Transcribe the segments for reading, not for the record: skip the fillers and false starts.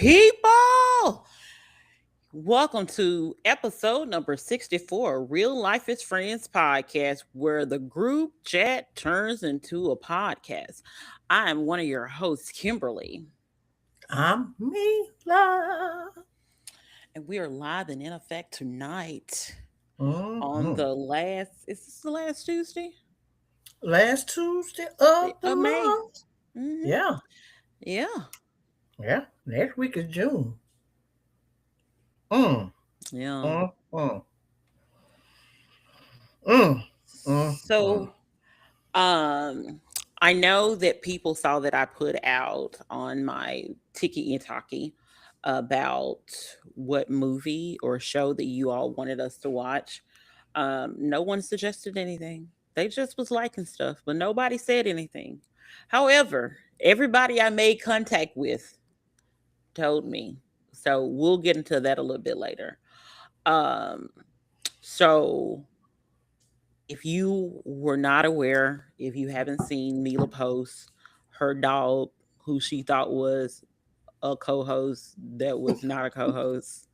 People, welcome to episode number 64, Real Life is Friends podcast, where the group chat turns into a podcast. I am one of your hosts, Kimberly, I'm Mila. and we are live and in effect tonight on Mm-hmm. the last, is this the last Tuesday? Last Tuesday of the Of May. month. hmm Yeah, Yeah. yeah. Next week is June. Mm, Yeah. mm, mm, mm, mm. So, um, I know that people saw that I put out on my Tiki and Taki about what movie or show that you all wanted us to watch. No one suggested anything. They just was liking stuff, but nobody said anything. However, everybody I made contact with told me. So we'll get into that a little bit later. Um, so if you were not aware, if you haven't seen Mila post her dog, who she thought was a co host that was not a co host,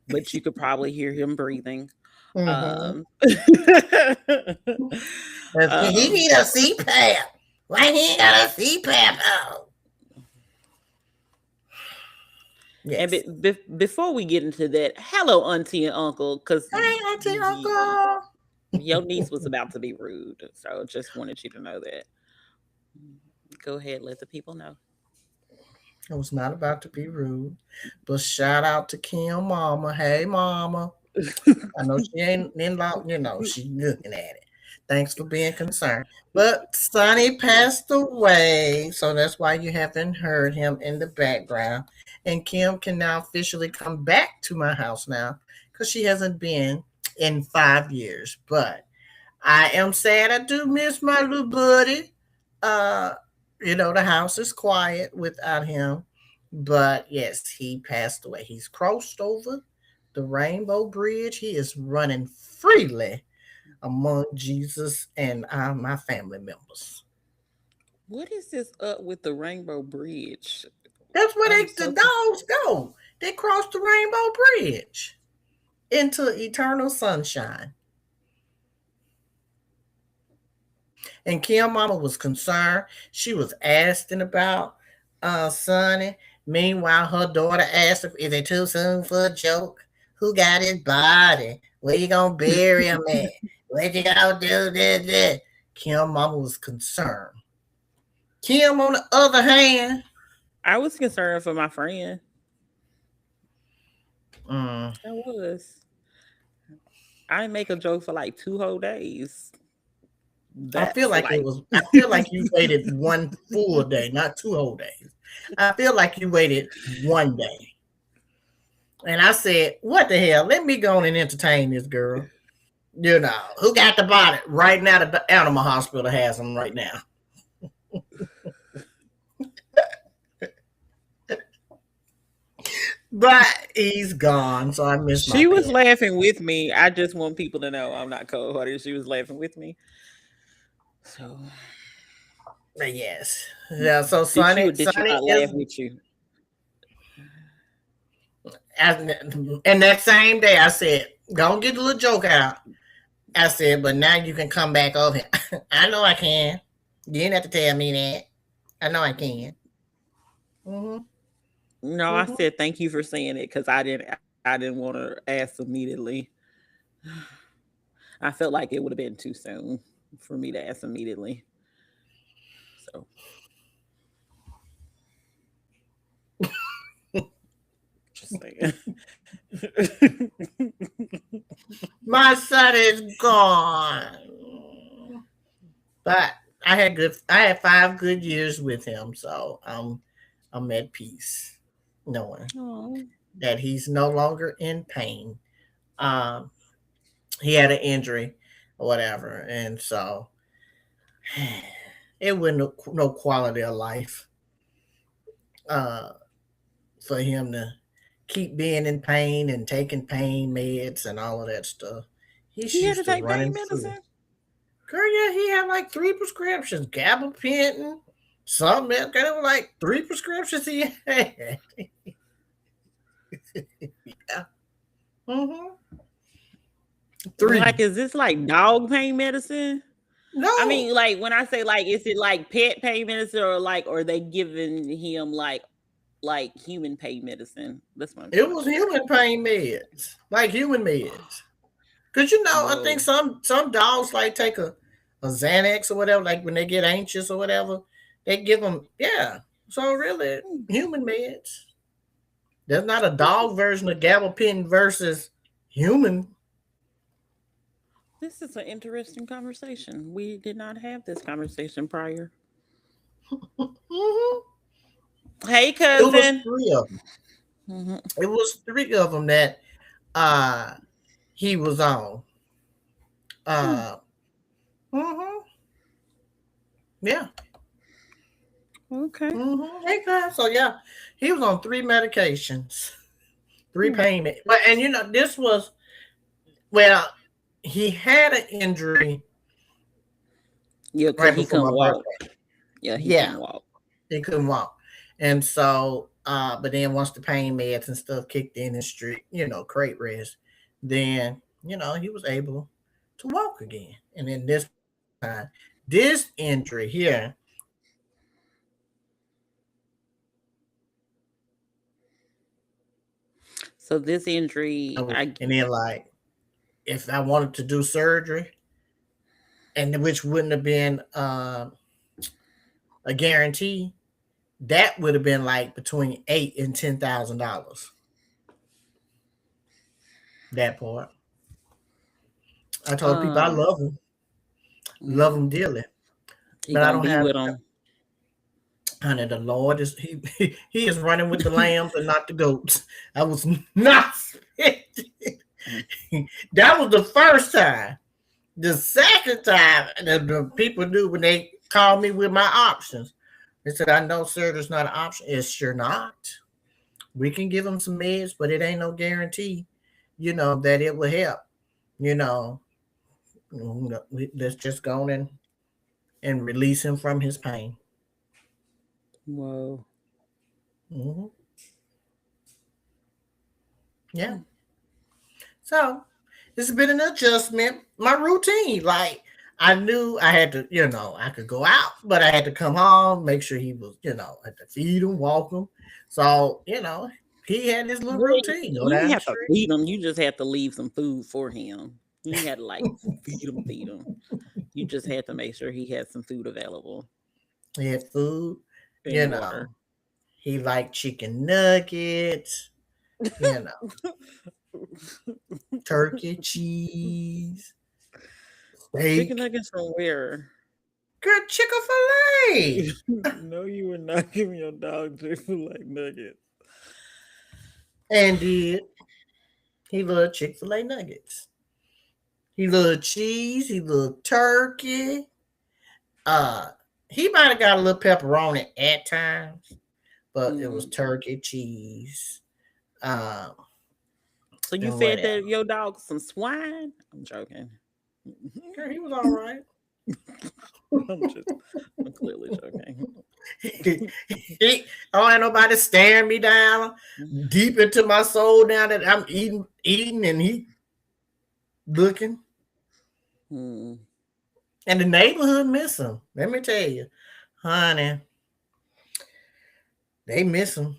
but you could probably hear him breathing. Mm-hmm. Um, He um, need a CPAP. Why he ain't got a CPAP? Oh, and yes. before we get into that, hello, Auntie and Uncle, because Hey, Auntie, Uncle. your niece was about to be rude. So just wanted you to know that. Go ahead, let the people know. I was not about to be rude, but shout out to Kim Mama. Hey, Mama. I know she ain't in law, she's looking at it. Thanks for being concerned. But Sonny passed away, so that's why you haven't heard him in the background. And Kim can now officially come back to my house now because she hasn't been in 5 years. But I am sad I do miss my little buddy. Uh, the house is quiet without him. But yes, he passed away. He's crossed over the Rainbow Bridge. He is running freely among Jesus and my family members. What is this up with the Rainbow Bridge? That's where I'm the so dogs go. They cross the Rainbow Bridge into eternal sunshine. And Kim Mama was concerned. She was asking about Sonny. Meanwhile, her daughter asked her, is it too soon for a joke? Who got his body? Where you gonna bury him at? What you gonna do this? Kim Mama was concerned. Kim, on the other hand, I was concerned for my friend. mm, I was. I didn't make a joke for like 2 whole days. That's like I feel like you waited one full day, not 2 whole days. I feel like you waited one day. And I said, what the hell? Let me go on and entertain this girl. Who got the body? Right now, the animal hospital has him right now. But he's gone, so I miss my she was pet. laughing with me. I just want people to know I'm not cold hearted. She was laughing with me. So But yes. Yeah, so did she Sonny, or did she Sonny not laugh is, with you? and that same day I said, don't get the little joke out. I said, but now you can come back over here. I know I can. You didn't have to tell me that. I know I can. Mm-hmm. No, I Mm-hmm. said thank you for saying it because I didn't want to ask immediately. I felt like it would have been too soon for me to ask immediately. So just saying. My son is gone. But I had 5 good years with him, so I'm at peace knowing Oh, that he's no longer in pain. Um, he had an injury or whatever, and so it wasn't no quality of life uh, for him to keep being in pain and taking pain meds and all of that stuff. He's he had to used to take pain running free. medicine. Girl, yeah, he had like 3 prescriptions, gabapentin, something else. It was like 3 prescriptions he had. Mm-hmm. Like, 3. is this like dog pain medicine? I No, mean, like when I say like, is it like pet pain medicine or like, are they giving him like human pain medicine? That's what I'm it trying to was figure human out. pain meds, like human meds. Cause I think Whoa, some dogs like take a Xanax or whatever, like when they get anxious or whatever, they give them. Yeah, so really, Hmm, human meds. There's not a this is dog version of gabapentin versus human. this is an interesting conversation. We did not have this conversation prior. Hmm. Hey, It was cousin. 3 of them. Hmm. It was 3 of them that uh he was on. Uh, hmm yeah. Okay. Hey guys. So yeah, he was on 3 medications, three Hmm. payment. But and this was well, he had an injury Yeah, right cause he before my couldn't walk. birthday. Yeah, he Yeah, couldn't walk. he couldn't walk, and so but then once the pain meds and stuff kicked in and street, crate rest, then he was able to walk again. And then this time, this injury here was So this injury, I and then like if I wanted to do surgery, and which wouldn't have been a guarantee, that would have been like between $8,000 and $10,000. That part, I told people I um, love mm, them dearly, he but I gonna don't be have. with him. Honey, the Lord is he is running with the lambs and not the goats. I was not expecting. That was the first time. The second time, the people knew when they called me with my options. They said, "I know, sir, there's not an option." It's sure not. We can give them some meds, but it ain't no guarantee, that it will help. You know, let's just go in and release him from his pain. Whoa. Hmm. Yeah. Hmm. So it's been an adjustment. My routine, like I knew I had to, I could go out, but I had to come home, make sure he was, I had to feed him, walk him. So, he had his little Well, routine. Go you didn't down the have to street. feed him. You just had to leave some food for him. You ain't had to like feed him, feed him. You just had to make sure he had some food available He had food, you and water. know. He liked chicken nuggets, you know, turkey, cheese, Chicken steak, nuggets from where? good Chick-fil-A. No, you were not giving your dog Chick-fil-A nuggets. And he loved Chick-fil-A nuggets. He loved cheese. He loved turkey. Uh, he might have got a little pepperoni at times, but it was Mm. turkey, cheese, um, So you and fed whatever. that your dog some swine? I'm joking. Girl, he was all right. I'm just, I'm clearly joking. I don't have nobody staring me down deep into my soul now that I'm eating, and he looking. Mm. And the neighborhood miss him. Let me tell you, honey, they miss him.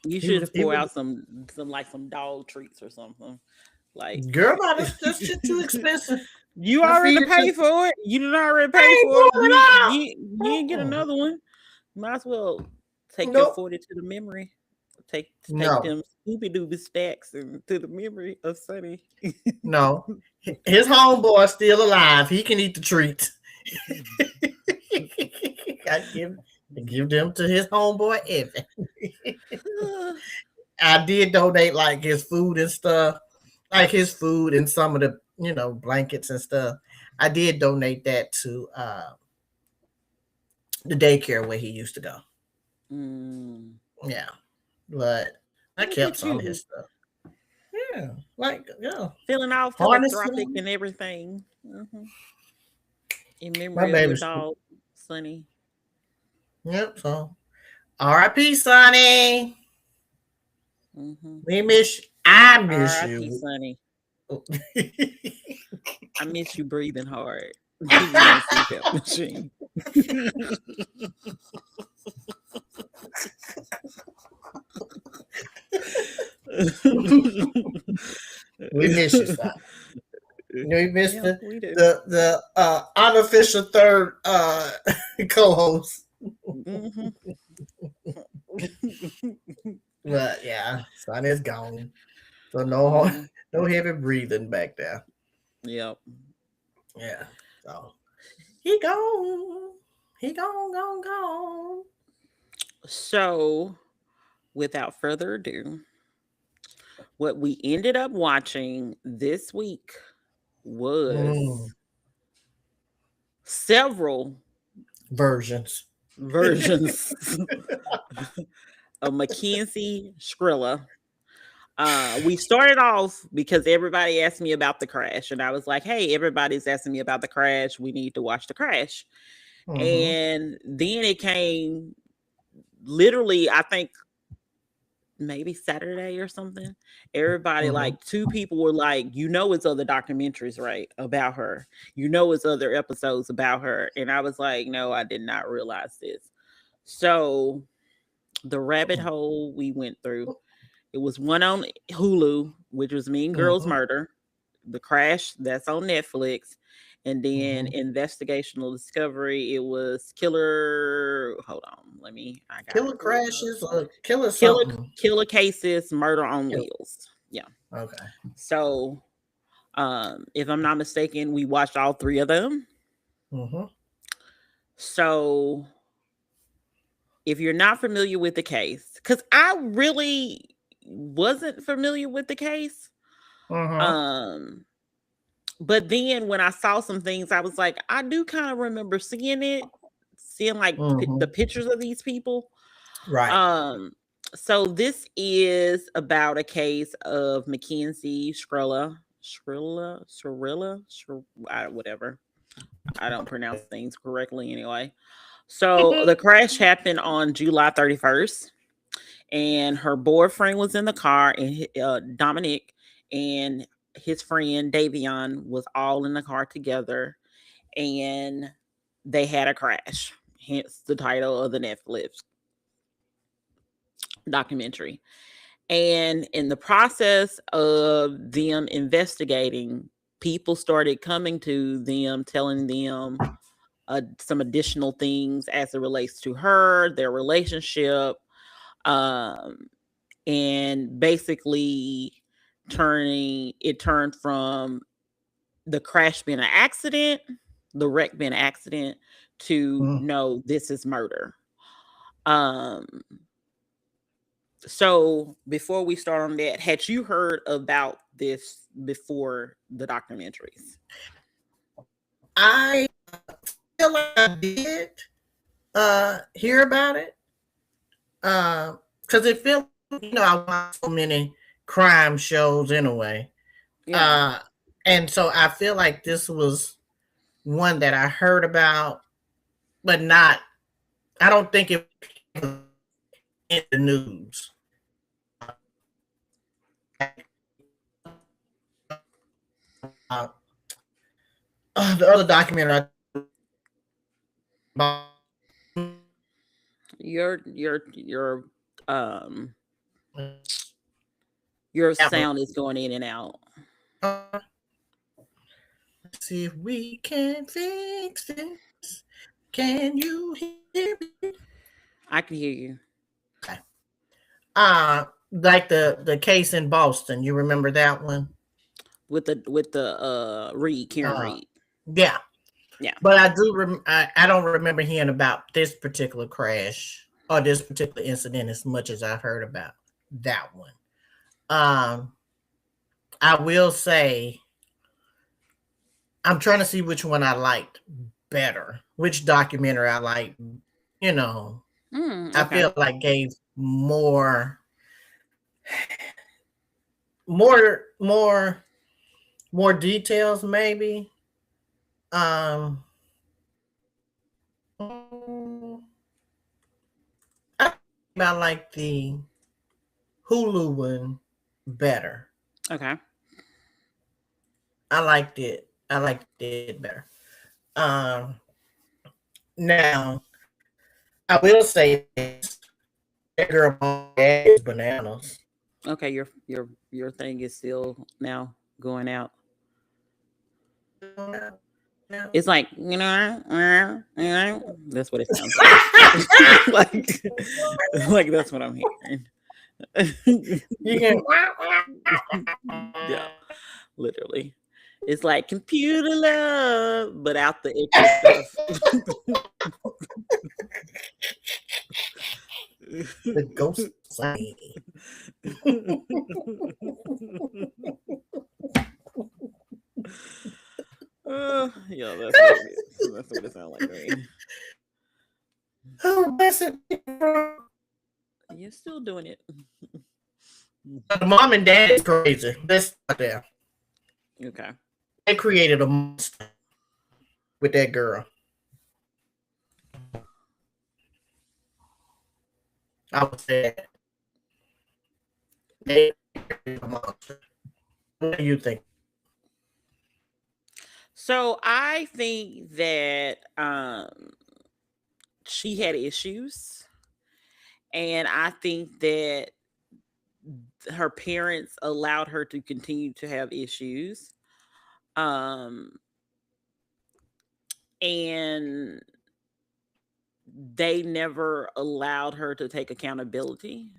You He should was have he poured was out some like some dog treats or something. Like girl. That's shit too expensive. you I feed already it to. paid for it. You did already pay I ain't for it. pouring it out. You ain't get Mm-mm. another one. Might as well take your Nope. 40 to the memory. Take No. them Scooby Doo stacks and to the memory of Sunny. No. His homeboy still alive. He can eat the treats. I give them to his homeboy Evan. I did donate like his food and stuff, like his food and some of the blankets and stuff. I did donate that to the daycare where he used to go. Mm. Yeah, but I Look kept at some of his you, stuff. Yeah, like feeling all philanthropic harnessing. and everything. In My memory of your baby's. dog, Sunny. Yep. So R.I.P. Sonny. Mhm. We miss you. I miss R.I.P. you. Sonny. I miss you breathing hard. You on the CPAP machine. We miss you, son. We missed Yeah, we do. the unofficial third co-host. Mhm. But yeah, son is gone. So no Mhm. no heavy breathing back there. Yep. Yeah. So he gone. He gone. So, without further ado, what we ended up watching this week Mm, was several versions. versions of Mackenzie Shirilla. We started off because everybody asked me about the crash, and I was like, "Hey, everybody's asking me about the crash. We need to watch the crash." Mm-hmm. And then it came literally, I think maybe Saturday or something. Everybody, Mm-hmm. like two people were like, it's other documentaries, right? About her. It's other episodes about her. And I was like, no, I did not realize this. So the rabbit hole we went through, it was one on Hulu, which was Mean Girls Mm-hmm. Murder. The Crash, that's on Netflix. And then Mm-hmm. Investigational Discovery, it was Killer. Hold on, I gotta Killer pull it up. crashes or killer Killer something. Killer Cases, Murder on Killer. Wheels. Yeah. Okay. So, if I'm not mistaken, we watched all three of them. Mm-hmm. So, if you're not familiar with the case, because I really wasn't familiar with the case, Mm-hmm. um, but then when I saw some things, I was like, I do kind of remember seeing like the Mm-hmm. pictures of these people. Right. Um, so this is about a case of Mackenzie whatever. I don't pronounce things correctly anyway. So the crash happened on July 31st, and her boyfriend was in the car, and Dominic and his friend Davion was all in the car together, and they had a crash. Hence the title of the Netflix documentary. And in the process of them investigating, people started coming to them, telling them some additional things as it relates to her, their relationship, um, and basically turned from the crash being an accident, the wreck being an accident, to Mm. no, this is murder. Um, So before we start on that, had you heard about this before the documentaries? I feel like I did hear about it. Because it feels, I watch so many crime shows anyway. Yeah. Uh, and so I feel like this was one that I heard about, but not, I don't think it was in the news. Uh, the other documentary about Your um your sound is going in and out. let's see if we can fix this. Can you hear me? I can hear you. Okay. Like the case in Boston. You remember that one? With the Karen Uh, Reed. yeah. Yeah. But I do. I don't remember hearing about this particular crash or this particular incident as much as I heard about that one. Um, I will say I'm trying to see which one I liked better, which documentary I liked. You know, I Okay. feel like gave more, more, more details, maybe. Um, I like the Hulu one better. Okay. I liked it. I liked it better. Um, Now I will say this: that girl mom and dad is bananas. Okay, your thing is still now going out. It's like, that's what it sounds like. like, like that's what I'm hearing. You can. Yeah, literally. It's like computer love, but out the extra stuff. The ghost saying. Yeah, that's what it is. That's what it sounds like to me. Oh, blessed. You're still doing it. The mom and dad is crazy. Let's start there. Okay. They created a monster with that girl. I would say that. They created a monster. What do you think? So I think that she had issues, and I think that her parents allowed her to continue to have issues. Um and they never allowed her to take accountability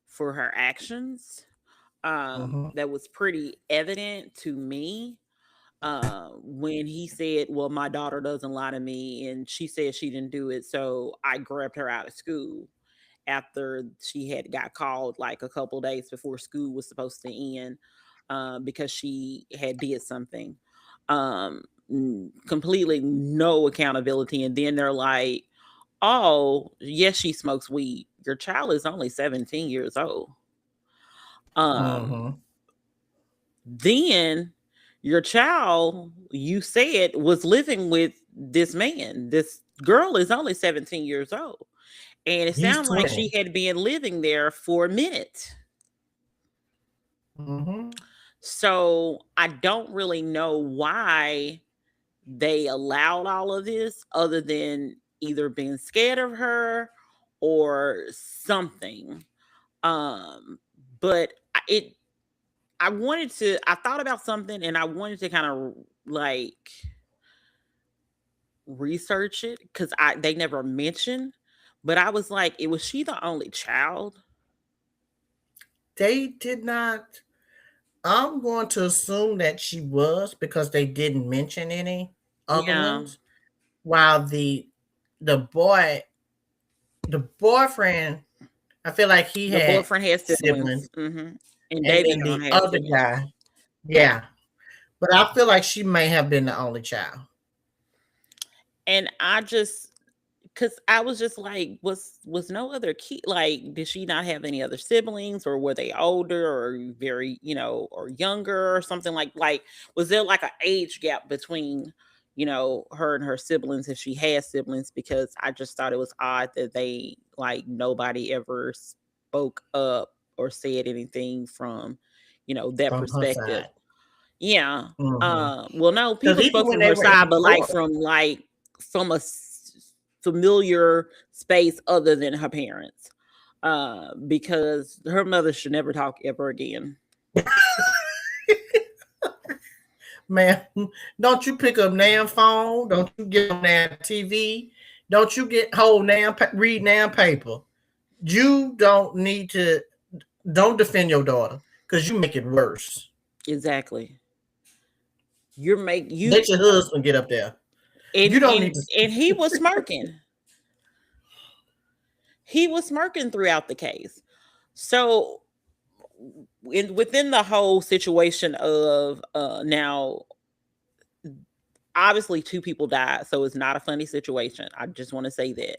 for her actions. Mm-hmm. That was pretty evident to me when he said, well, my daughter doesn't lie to me, and she said she didn't do it, so I grabbed her out of school after she had got called like a couple days before school was supposed to end, because she had did something. Completely no accountability. And then they're like, oh yes, she smokes weed. Your child is only 17 years old. Mm-hmm. Then your child, you said, was living with this man. This girl is only 17 years old. And it He's sounded like 20. she had been living there for a minute. Mm-hmm. So I don't really know why they allowed all of this, other than either being scared of her or something. Um, but I thought about something, and I wanted to kind of like research it because they never mentioned, but I was like, was she the only child? They did not. I'm going to assume that she was because they didn't mention any other Yeah. ones. While the boy, the boyfriend, I feel like he The had boyfriend had siblings. siblings, And and David then don't the have other siblings. guy, yeah. But I feel like she may have been the only child. And I just, because I was just like, was no other kid, like, did she not have any other siblings, or were they older, or very, or younger, or something, like was there like an age gap between, her and her siblings, if she had siblings? Because I just thought it was odd that they, like, nobody ever spoke up or said anything from, that From her perspective. side. Yeah. Because Well, no, people even spoke when from they her were in side, but like court, from a familiar space other than her parents. Because her mother should never talk ever again. man, don't you pick up Nan phone? Don't you get on Nan TV? Don't you get hold Nan read Nan paper? You don't need to. Don't defend your daughter because you make it worse. Exactly. You're make you Let your husband get up there. You and don't and need to. and he was smirking. He was smirking throughout the case. So within the whole situation of now, obviously two people died, so it's not a funny situation. I just want to say that.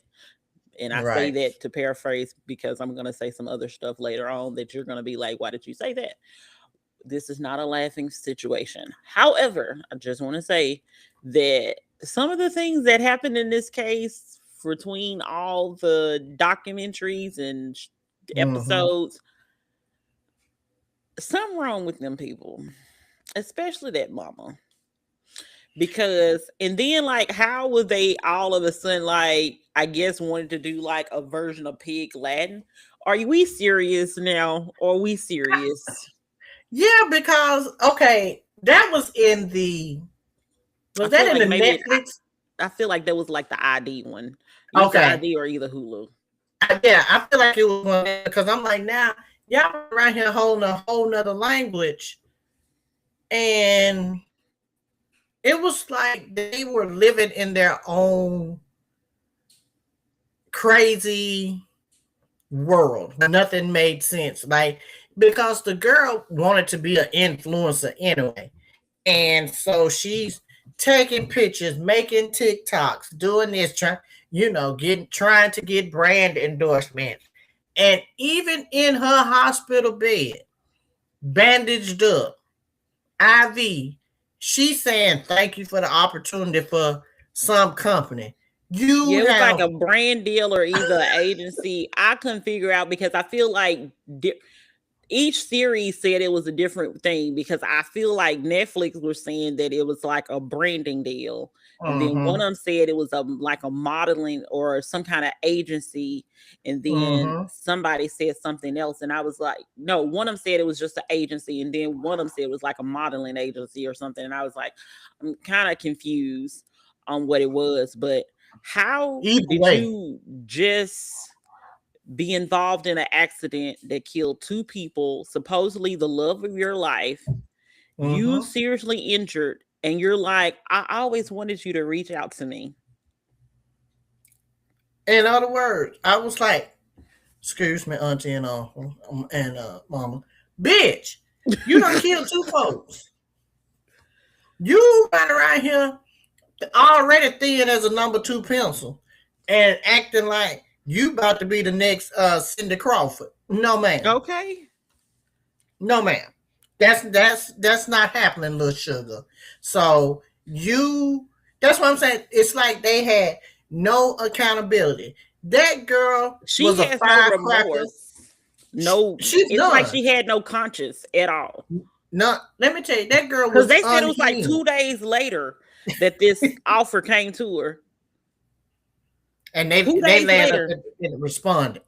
And I say Right. that to paraphrase because I'm going to say some other stuff later on that you're going to be like, why did you say that? This is not a laughing situation. However, I just want to say that some of the things that happened in this case, between all the documentaries and Mm-hmm. episodes. Something wrong with them people, especially that mama. Because and then like how would they all of a sudden like I guess wanted to do like a version of Pig Latin? Are we serious now? Are we serious? Yeah, because okay, that was in the I was that feel in like the maybe Netflix? I feel like that was like the ID one. Either Okay, ID or either Hulu. yeah, I feel like it was one because I'm like now y'all right here holding a whole nother language, and it was like they were living in their own crazy world. Nothing made sense. Like because the girl wanted to be an influencer anyway. And so she's taking pictures, making TikToks, doing this, trying to get brand endorsements. And even in her hospital bed, bandaged up, IV, she's saying thank you for the opportunity for some company. You Yeah, it was like have a brand deal or either agency. I couldn't figure out because I feel like each series said it was a different thing because I feel like Netflix was saying that it was like a branding deal. And then one mm-hmm, of them said it was like a modeling or some kind of agency. And then mm-hmm. somebody said something else. And I was like, no, one of them said it was just an agency. And then one of them said it was like a modeling agency or something. And I was like, I'm kind of confused on what it was. But how Either did way. you just be involved in an accident that killed two people, supposedly the love of your life, you Mm-hmm. seriously injured, and you're like, I always wanted you to reach out to me. In other words, I was like, excuse me, auntie and uncle, and mama, bitch, you done killed two folks. You run around here already thin as a number two pencil and acting like you about to be the next Cindy Crawford. No, ma'am. Okay. No, ma'am. That's not happening, little sugar. So you that's what I'm saying. It's like they had no accountability. That girl She was a has no firecracker. remorse. No, She's it's like done. she had no conscience at all. No, let me tell you, that girl Because was they said it was like unhinged. 2 days later that this offer came to her. And they Two they days laid up later. and responded.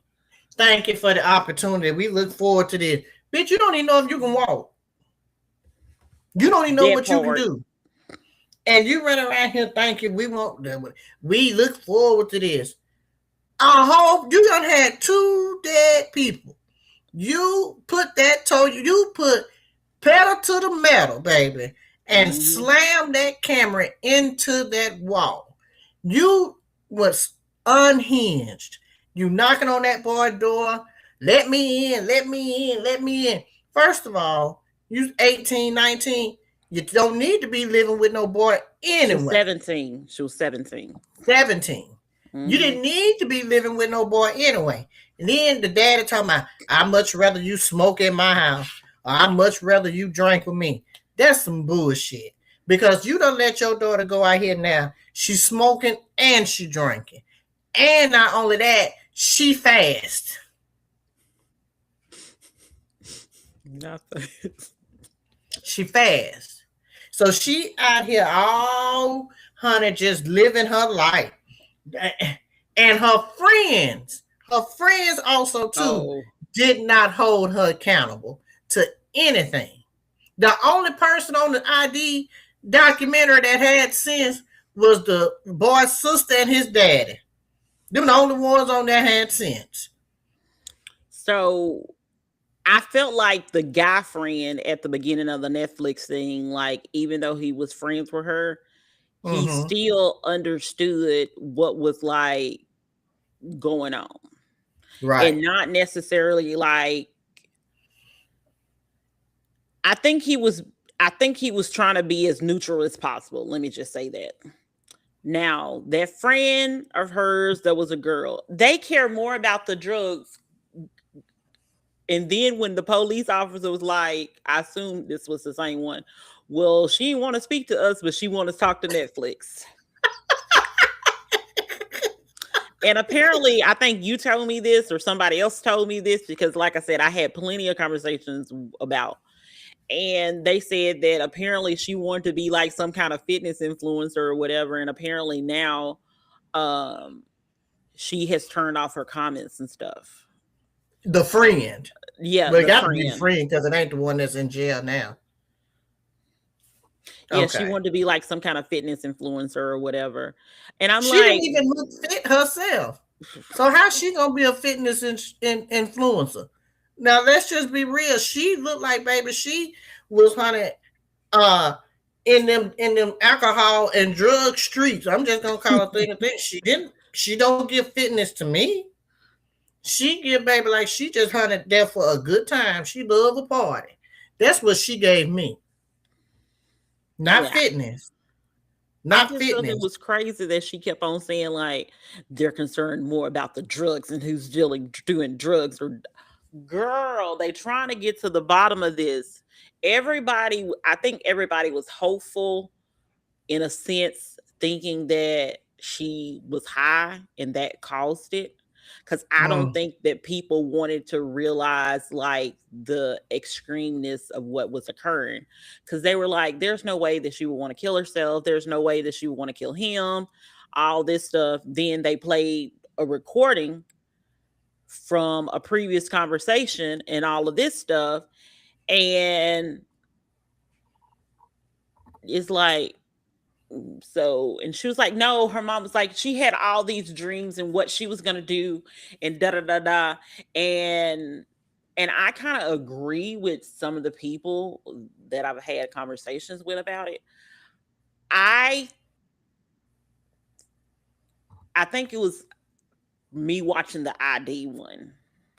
Thank you for the opportunity. We look forward to this. Bitch, you don't even know if you can walk. You don't even know That what you can part. do. And you run around here thinking we won't. We look forward to this. I hope you done had two dead people. You put that toe. You put pedal to the metal, baby, and Mm-hmm. slam that camera into that wall. You was unhinged. You knocking on that boy door. Let me in. Let me in. Let me in. First of all, you 18, 19. You don't need to be living with no boy She was anyway. 17. She was 17. 17. You Mm-hmm. didn't need to be living with no boy anyway. And then the daddy talking about, I much rather you smoke in my house. Or I much rather you drink with me. That's some bullshit. Because you don't let your daughter go out here now. She's smoking and she drinking. And not only that, she fast. Nothing. She fast. So she out here all honey just living her life. And her friends also too Oh, did not hold her accountable to anything. The only person on the ID documentary that had sense was the boy's sister and his daddy. Them the only ones on there had sense. so I felt like the guy friend at the beginning of the Netflix thing, like even though he was friends with her, he Mm-hmm. still understood what was like going on, Right. and not necessarily like I think he was. I think he was trying to be as neutral as possible. Let me just say that. Now, that friend of hers that was a girl, they care more about the drugs. And then when the police officer was like, I assume this was the same one. Well, she didn't want to speak to us, but she wanted to talk to Netflix. And apparently, I think you told me this or somebody else told me this because, like I said, I had plenty of conversations about. And they said that apparently she wanted to be like some kind of fitness influencer or whatever. And apparently now, um, she has turned off her comments and stuff. The friend. Yeah, Well, it the got to be the friend. friend because it ain't the one that's in jail now. Yeah, she Okay. wanted to be like some kind of fitness influencer or whatever. And I'm She didn't like, even look fit herself. So how she gonna be a fitness influencer? Now let's just be real. She looked like baby. She was honey uh in them alcohol and drug streets. I'm just gonna call it thing and thing. She didn't. She don't give fitness to me. She give baby like she just hunted there for a good time. She love a party. That's what she gave me. Not yeah, fitness. I Not just thought it fitness. was crazy that she kept on saying like they're concerned more about the drugs and who's doing drugs or girl, they trying to get to the bottom of this. Everybody, I think everybody was hopeful in a sense, thinking that she was high and that caused it. Because I don't Mm. think that people wanted to realize like the extremeness of what was occurring. Because they were like, there's no way that she would want to kill herself. There's no way that she would want to kill him. All this stuff. Then they played a recording from a previous conversation and all of this stuff. And it's like, so and she was like, no, her mom was like, she had all these dreams and what she was gonna do and da da da da. And I kind of agree with some of the people that I've had conversations with about it. I I think it was me watching the ID one.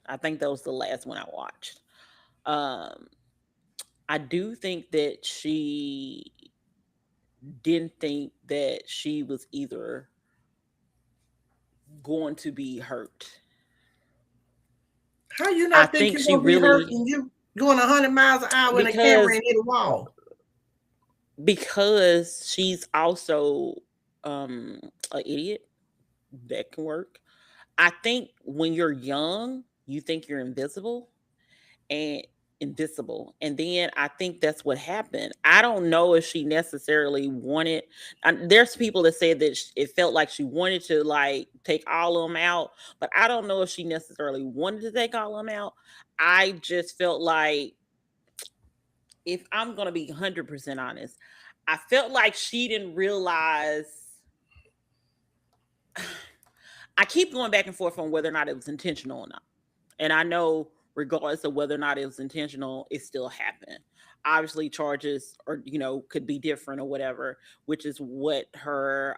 I think that was the last one I watched. Um I do think that she didn't think that she was either going to be hurt. How you I not think think you're she gonna be hurt really and you going 100 miles an hour in a camera because and hit a wall? she's also an idiot. That can work. I think when you're young, you think you're and invisible. And then I think that's what happened. I don't know if she necessarily wanted there's people that said that it felt like she wanted to like take all of them out, but I don't know if she necessarily wanted to take all of them out. I just felt like if I'm going to be 100% honest, I felt like she didn't realize. I keep going back and forth on whether or not it was intentional or not. And I know, regardless of whether or not it was intentional, it still happened. Obviously, charges or could be different or whatever, which is what her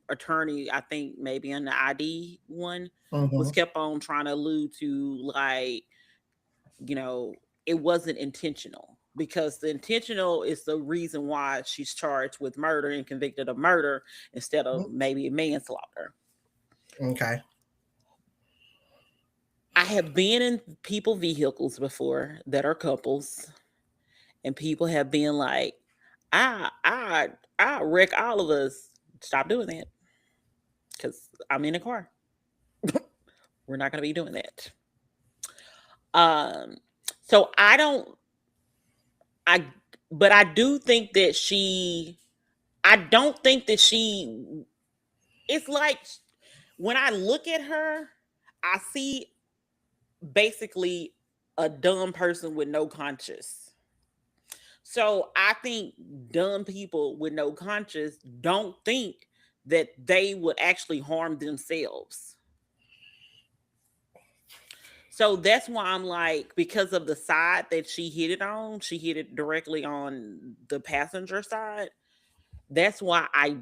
attorney, I think maybe in the ID one, was Mm-hmm. kept on trying to allude to, like, you know, it wasn't intentional because the intentional is the reason why she's charged with murder and convicted of murder instead of maybe manslaughter. Okay. I have been in people vehicles before that are couples, and people have been like, I wreck all of us. Stop doing that because I'm in a car. We're not going to be doing that. Um, so I don't, I, but I do think that I don't think that it's like when I look at her, I see basically a dumb person with no conscience. So I think dumb people with no conscience don't think that they would actually harm themselves. So that's why I'm like, because of the side that she hit it on, she hit it directly on the passenger side. That's why I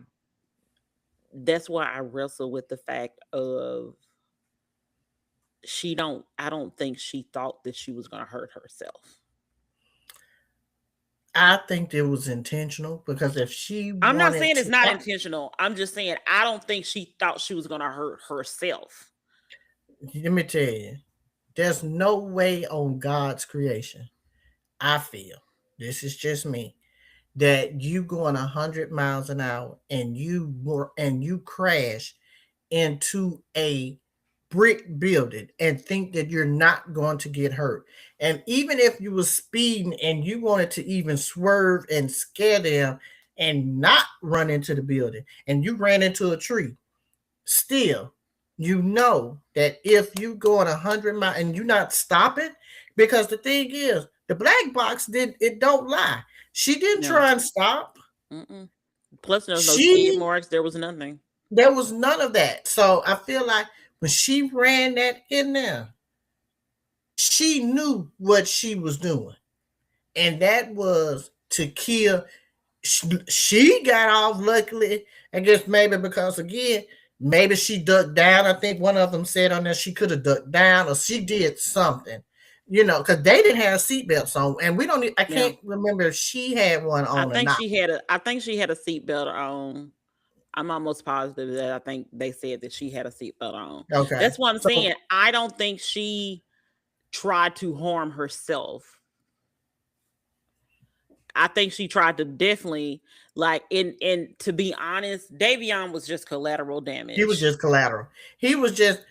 wrestle with the fact of I don't think she thought that she was going to hurt herself. I think it was intentional because if she I'm not wanted saying it's to, not intentional. I'm just saying I don't think she thought she was going to hurt herself. let me tell you, there's no way on God's creation. I feel this is just me that you going 100 miles an hour and you crash into a brick building and think that you're not going to get hurt. And even if you were speeding and you wanted to even swerve and scare them and not run into the building and you ran into a tree, still, you know that if you go at 100 miles and you're not stopping, because the thing is, the black box did it don't lie. She didn't No. try and stop. Mm-mm. Plus, there was no skid She marks. There was nothing. There was none of that. So I feel like when she ran that in there, she knew what she was doing, and that was to kill. She got off luckily. I guess maybe because again, maybe she ducked down. I think one of them said on there she could have ducked down or she did something, because they didn't have seatbelts on, and we don't. I Yeah. can't remember if she had one on or not. I think she had a seatbelt on. I'm almost positive that I think they said that she had a seatbelt on. Okay, That's what I'm so saying. I don't think she tried to harm herself. I think she tried to definitely like in to be honest, Davion was just collateral he was damage. just collateral. He was just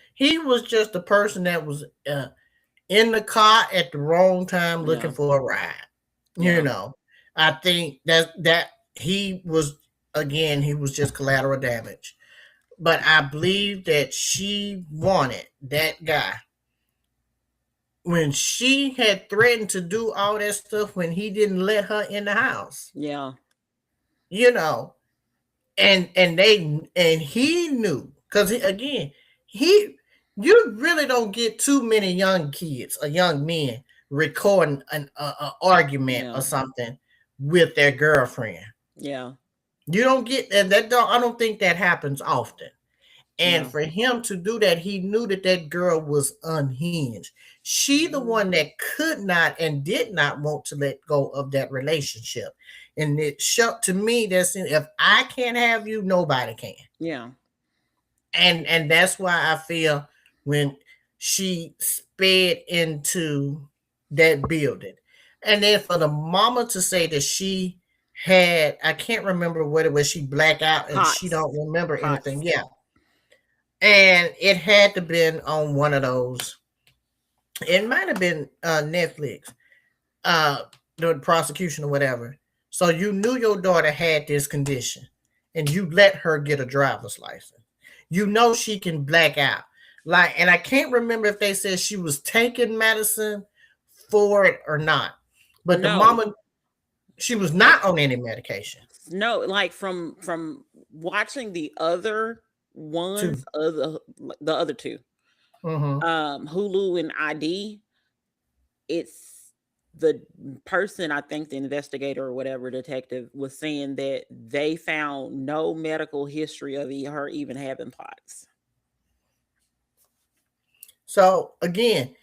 the person that was in the car at the wrong time looking Yeah. for a ride. You Yeah. know, I think that he was again he was just collateral damage. But I believe that she wanted that guy when she had threatened to do all that stuff when he didn't let her in the house. Yeah. You know, and he knew because again he you really don't get too many young kids or young men recording an argument or Yeah. something with their girlfriend. Yeah. You don't get that don't I don't think that happens often. And Yeah. for him to do that, he knew that that girl was unhinged. She, the one Mhm. that could not and did not want to let go of that relationship. And it showed to me that if I can't have you, nobody can. Yeah. And that's why I feel when she sped into that building. And then for the mama to say that she had, I can't remember what it was, she blacked out and she Pots. don't remember anything. Pots. Yeah, and it had to been on one of those. It might have been Netflix, uh, the prosecution or whatever. So you knew your daughter had this condition, and you let her get a driver's license. You know she can black out. Like, and I can't remember if they said she was taking medicine for it or not. But the No. mama, she was not on any medication. No, like from watching the other Too. ones, other the other two, Mm-hmm. Hulu and ID, it's the person, I think the investigator or whatever detective was saying that they found no medical history of her even having POTS. So again,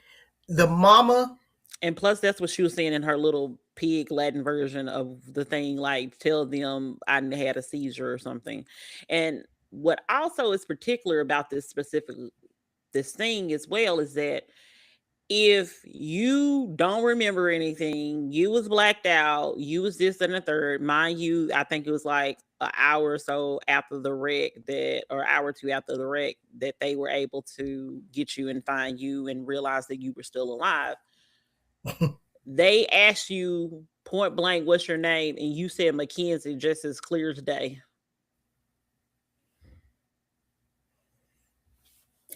the mama. And plus, that's what she was saying in her little pig Latin version of the thing, like tell them I had a seizure or something. And what also is particular about this specific this thing as well is that if you don't remember anything, you was blacked out, you was this and the third, mind you, I think it was like an hour or so after the wreck that, or hour or two after the wreck, that they were able to get you and find you and realize that you were still alive. They asked you point blank, what's your name? And you said Mackenzie, just as clear as day.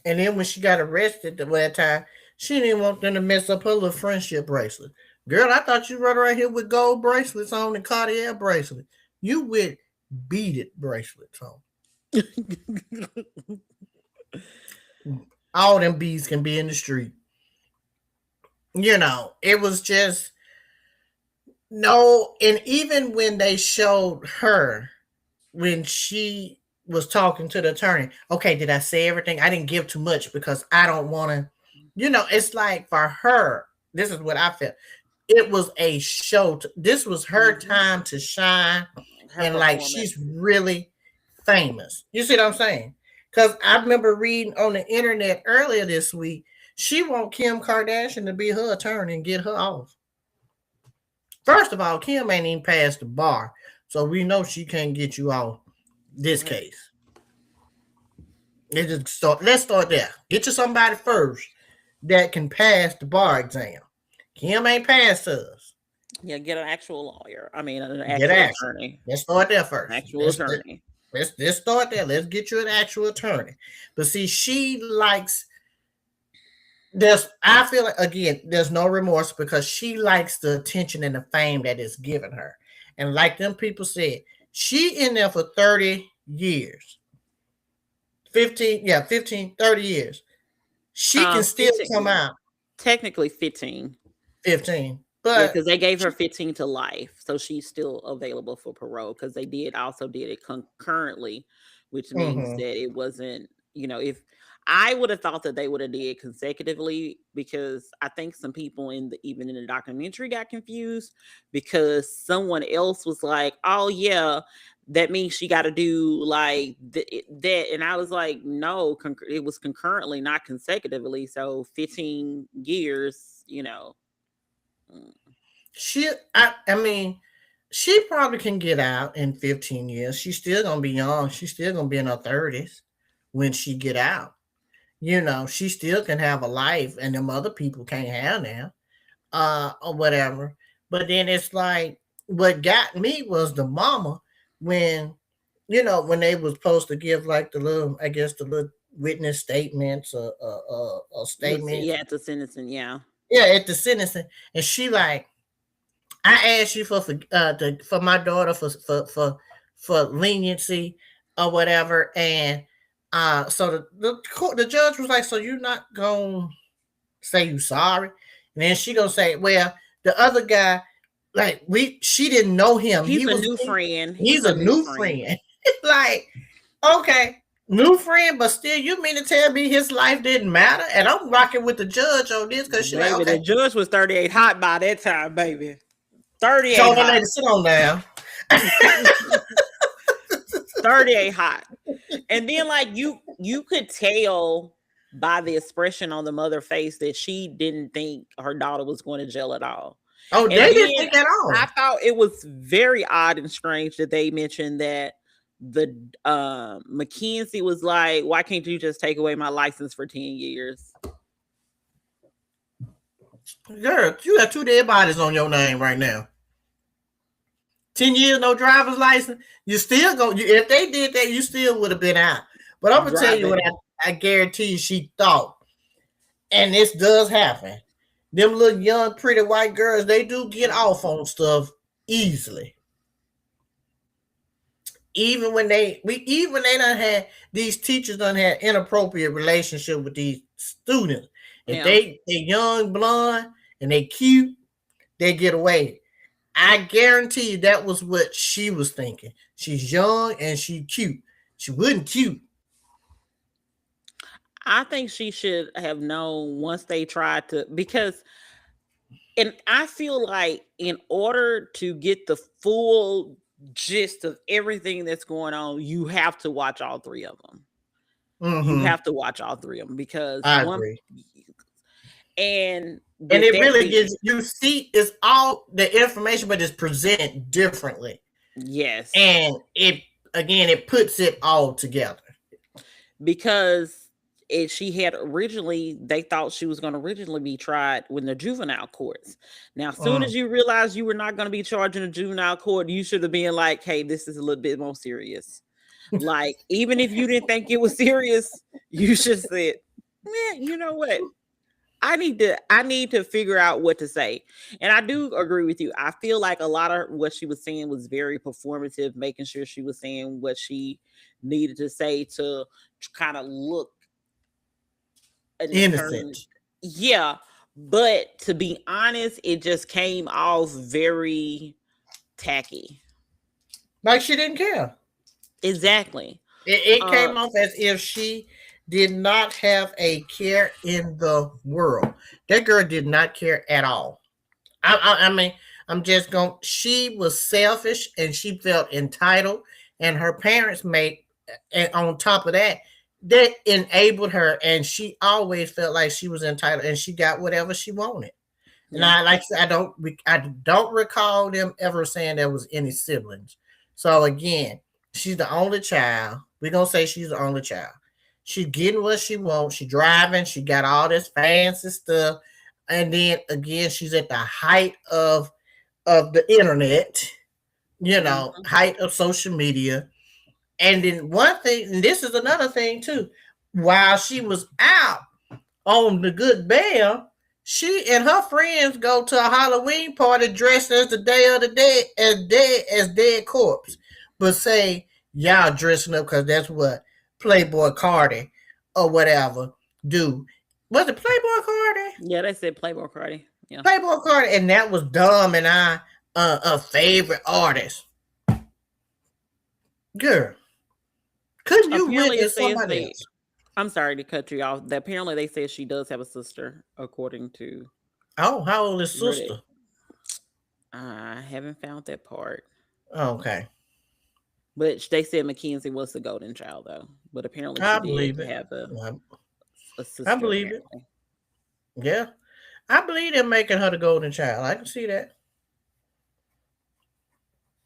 And then when she got arrested the last time, she didn't want them to mess up her little friendship bracelet. Girl, I thought you run around here with gold bracelets on and Cartier bracelets. You with beaded bracelets on. All them beads can be in the street. It was just no. And even when they showed her, when she was talking to the attorney, okay, did I say everything? I didn't give too much because I don't want to, it's like for her, this is what I felt. It was a show. This was her Mhm. time to shine. Her And like performance. she's really famous. You see what I'm saying? Because I remember reading on the internet earlier this week, she want Kim Kardashian to be her attorney and get her off. First of all, Kim ain't even passed the bar. So we know she can't get you off this Right. case. Let's start there. Get you somebody first that can pass the bar exam. Kim ain't passed us. Yeah, get an actual lawyer. I mean, an Get actual action. attorney. Let's start there first. Actual attorney. Let's start there. Let's get you an actual attorney. But see, she likes I feel like again, there's no remorse because she likes the attention and the fame that is given her. And like them people said, she in there for 30 years. 30 years. She can still 15, come out technically 15. 15. Yeah, But because they gave her 15 to life, so she's still available for parole. Because they did it concurrently, which means mhm. that it wasn't. If I would have thought that they would have did consecutively, because I think some people even in the documentary got confused because someone else was like, "Oh yeah, that means she got to do like that," and I was like, "No, it was concurrently, not consecutively. So 15 years, Mm. I mean, she probably can get out in 15 years. She's still gonna be young. She's still gonna be in her 30s when she get out. She still can have a life and them other people can't have now. Or whatever. But then it's like what got me was the mama when when they was supposed to give like the little, I guess the little witness statements or statements. Yeah, it's a sentencing, yeah. Yeah, at the sentencing, and she like, I asked you for my daughter for leniency or whatever, and so the judge was like, so you're not gonna say you sorry, and then she gonna say, well, the other guy, like she didn't know him. He's a new friend. He's He's a a new new friend. friend. Like, okay, new friend, but still, you mean to tell me his life didn't matter? And I'm rocking with the judge on this because she's like, Baby, the okay, judge was 38 hot by that time, baby. 38 told the hot. lady, sit on down. 38 hot. And then like you could tell by the expression on the mother face that she didn't think her daughter was going to jail at all. Oh, And they didn't then think at all. I thought it was very odd and strange that they mentioned that the Mackenzie was like, why can't you just take away my license for 10 years? Girl, you got 2 dead bodies on your name right now. 10 years, no driver's license. You still go. If they did that, you still would have been out. But I'm gonna tell you what I guarantee you she thought, and this does happen. Them little young, pretty white girls, they do get off on stuff easily. Even when they done had these teachers done had inappropriate relationship with these students. If Yeah. they young, blonde, and they cute, they get away. I guarantee you that was what she was thinking. She's young and she cute. She wasn't cute. I think she should have known once they tried to, because, and I feel like in order to get the full gist of everything that's going on, you have to watch all three of them. You have to watch all three of them because I agree. And it really gives you see it's all the information, but it's presented differently. Yes. And it puts it all together. Because they thought she was going to originally be tried in the juvenile courts. Now, as soon as you realize you were not going to be charged in a juvenile court, you should have been like, hey, this is a little bit more serious. Like, even if you didn't think it was serious, you should have said, man, you know what? I need to figure out what to say. And I do agree with you. I feel like a lot of what she was saying was very performative, making sure she was saying what she needed to say to kind of look innocent. Yeah. But to be honest, it just came off very tacky. Like she didn't care. Exactly. It came off as if she did not have a care in the world. That girl did not care at all. I mean, I'm just going. She was selfish and she felt entitled, and her parents made. And on top of that, that enabled her, and she always felt like she was entitled, and she got whatever she wanted. And I don't recall them ever saying there was any siblings. So again, she's the only child. We're gonna say she's the only child. She getting what she wants. She driving. She got all this fancy stuff. And then again, she's at the height of the internet, Mhm. height of social media. And then one thing, and this is another thing too, while she was out on the good bail, she and her friends go to a Halloween party dressed as the Day of the Dead, as dead corpse, but say y'all dressing up because that's what Playboy Cardi or whatever do. Was it Playboy Cardi? Yeah, they said Playboy Cardi. Yeah. Playboy Cardi, and that was Dumb and I, a favorite artist. Girl, couldn't you Apparently, it witness says somebody they. else? I'm sorry to cut you off. Apparently, they said she does have a sister, according to Oh, how old is Reddit. sister? I haven't found that part, Okay, but they said Mackenzie was the golden child, though. But apparently, she I did believe it. have I, a I sister. believe it. Apparently, Yeah, I believe they're making her the golden child. I can see that.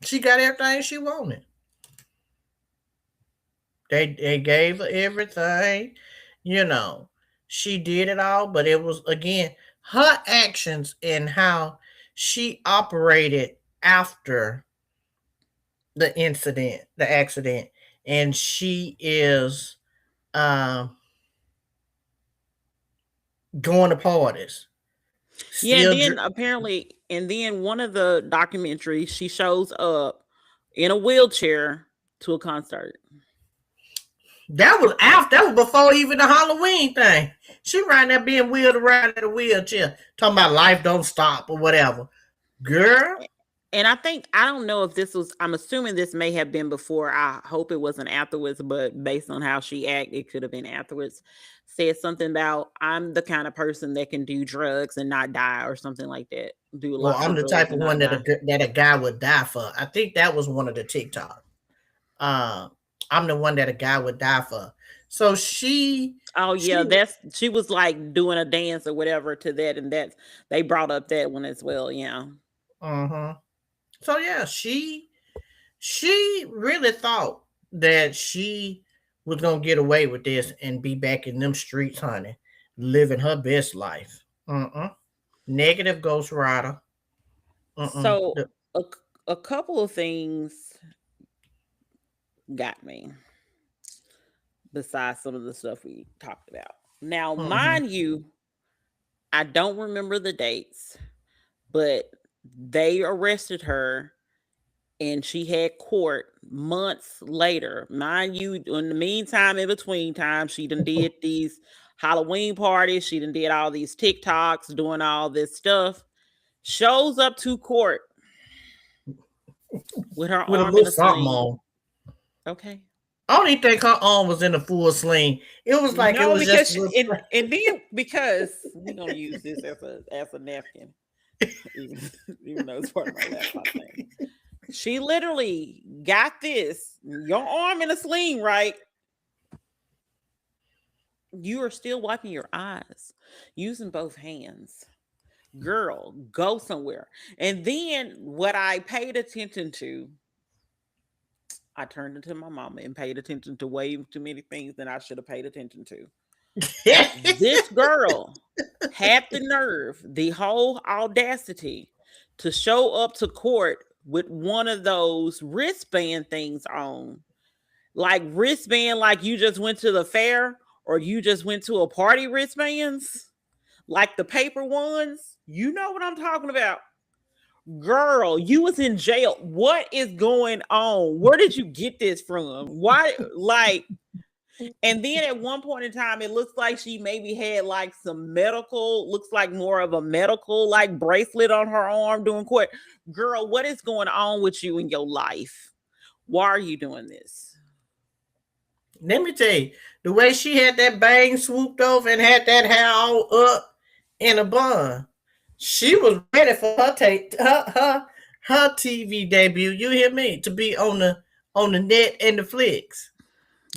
She got everything she wanted. They gave her everything. You know, she did it all, but it was again her actions and how she operated after the incident, the accident, and she is um, going to parties, yeah. And still. then apparently, and then one of the documentaries, she shows up in a wheelchair to a concert. That was after. That was before even the Halloween thing. She right there being wheeled around in a wheelchair, talking about life don't stop or whatever. Girl, And I don't know if this was. I'm assuming this may have been before. I hope it wasn't afterwards, but based on how she acted, it could have been afterwards. Said something about I'm the kind of person that can do drugs and not die, or something like that. Do well, lots I'm of the drugs type and of not one that die. a guy would die for. I think that was one of the TikTok. Uh, I'm the one that a guy would die for. So Oh yeah, she, that's she was like doing a dance or whatever to that, and that's they brought up that one as well. Yeah. uh-huh. So yeah, she really thought that she was gonna get away with this and be back in them streets, honey, living her best life. Negative Ghost Rider. So The, a, a couple of things got me besides some of the stuff we talked about. Now, mm-mm. mind you, I don't remember the dates, but they arrested her and she had court months later. Mind you, in the meantime, in between time, she done did these Halloween parties, she done did all these TikToks, doing all this stuff. Shows up to court with her With a arm little in a something sling. on. Okay. I don't even think her arm was in a full sling. It was like it No, was just because a little. and then because we're gonna use this as a napkin, even, even though it's part of my laptop thing. She literally got this, your arm in a sling, right? You are still wiping your eyes using both hands. Girl, go somewhere. And then what I paid attention to, I turned into my mama and paid attention to way too many things than I should have paid attention to. This girl had the nerve, the whole audacity to show up to court with one of those wristband things on. Like wristband, like you just went to the fair or you just went to a party wristbands, like the paper ones. You know what I'm talking about. Girl, you was in jail. What is going on? Where did you get this from? Why, like, and then at one point in time, it looks like she maybe had like some medical, looks like more of a medical like bracelet on her arm doing court. Girl, what is going on with you in your life? Why are you doing this? Let me tell you, the way she had that bang swooped over and had that hair all up in a bun, she was ready for her TV debut. You hear me? To be on the net and the flicks,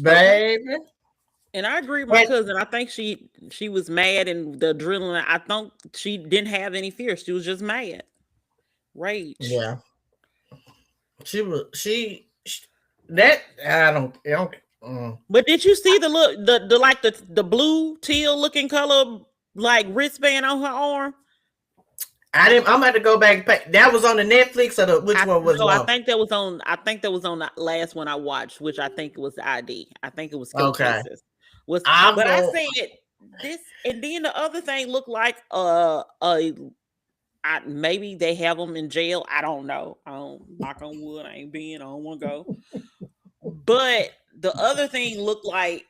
Okay. baby. And I agree with my And cousin. I think she was mad and the adrenaline. I think she didn't have any fear. She was just mad. Rage. yeah, she was she that I don't. But did you see the look, the like the blue teal looking color like wristband on her arm? I didn't. I'm about to go back. That was on the Netflix or which one was No, I one? think that was on. I think that was on the last one I watched, which I think was the ID. I think it was Coach Okay, Kisses. Was I'm but I going. said this, and then the other thing looked like maybe they have them in jail. I don't know. I don't knock on wood. I ain't been. I don't want to go. But the other thing looked like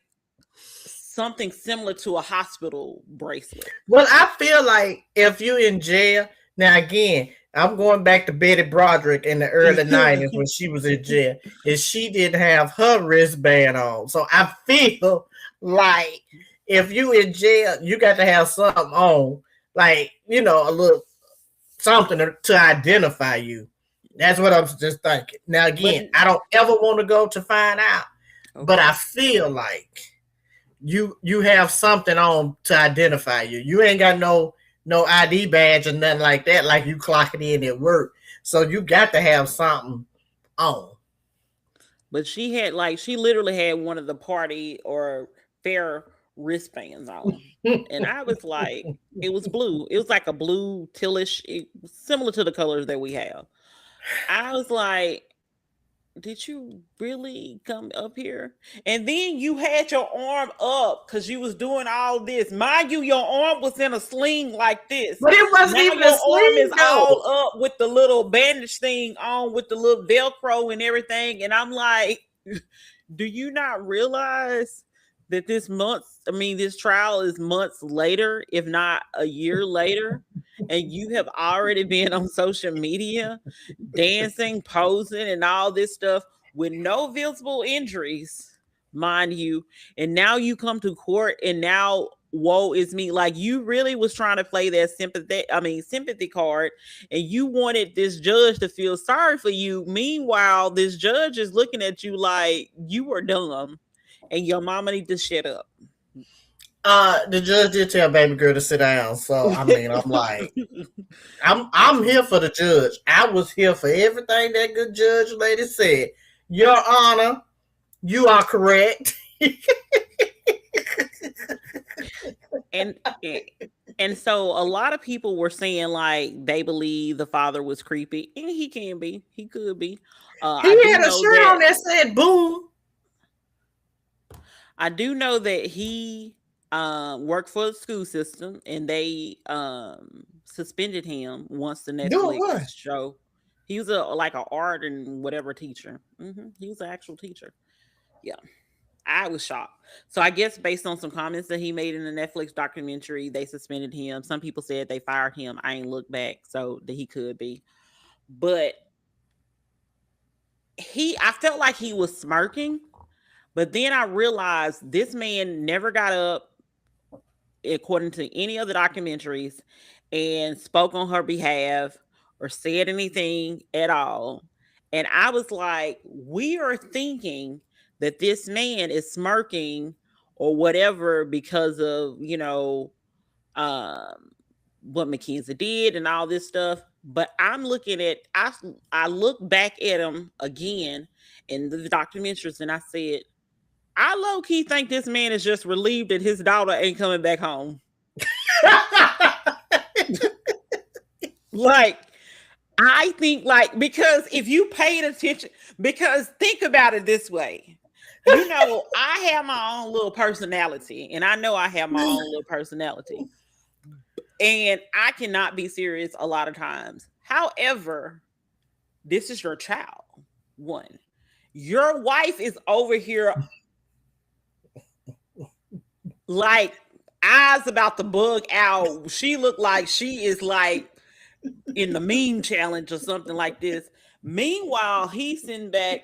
something similar to a hospital bracelet. Well, I feel like if you in jail now, again, I'm going back to Betty Broderick in the early '90s when she was in jail, and she didn't have her wristband on. So I feel like if you in jail, you got to have something on, like a little something to identify you. That's what I'm just thinking. Now, again, I don't ever want to go to find out, but I feel like you have something on to identify you. You ain't got no ID badge or nothing like that, like you clocking in at work. So you got to have something on. But she literally had one of the party or fair wristbands on. And I was like, it was blue. It was like a blue tealish, similar to the colors that we have. I was like, did you really come up here? And then you had your arm up because you was doing all this. Mind you, your arm was in a sling like this. But it wasn't now even your a sling, arm is though. all up with the little bandage thing on with the little Velcro and everything. And I'm like, do you not realize that this trial is months later, if not a year later? And you have already been on social media dancing, posing, and all this stuff with no visible injuries, mind you. And now you come to court and now woe is me. Like, you really was trying to play that sympathy card, and you wanted this judge to feel sorry for you. Meanwhile, this judge is looking at you like you were dumb and your mama need to shut up. The judge did tell baby girl to sit down. So I'm like, I'm here for the judge. I was here for everything that good judge lady said. Your Honor, you are correct. and so a lot of people were saying like they believe the father was creepy, and he could be. He had a shirt on that said "boom." I do know that he worked for the school system, and they suspended him once the Netflix show. He was like an art and whatever teacher. He was an actual teacher. Yeah, I was shocked. So I guess based on some comments that he made in the Netflix documentary, they suspended him. Some people said they fired him. I ain't looked back, so that he could be. But I felt like he was smirking. But then I realized this man never got up, according to any of the documentaries, and spoke on her behalf or said anything at all. And I was like, we are thinking that this man is smirking or whatever because of, what Mackenzie did and all this stuff. But I'm looking at, I look back at him again in the documentaries, and I said, I low-key think this man is just relieved that his daughter ain't coming back home. Like, I think, like, because if you paid attention, because think about it this way. I have my own little personality, and I know I have my own little personality. And I cannot be serious a lot of times. However, this is your child. One, your wife is over here like eyes about to bug out. She looked like she is like in the meme challenge or something like this. Meanwhile, he's sitting back.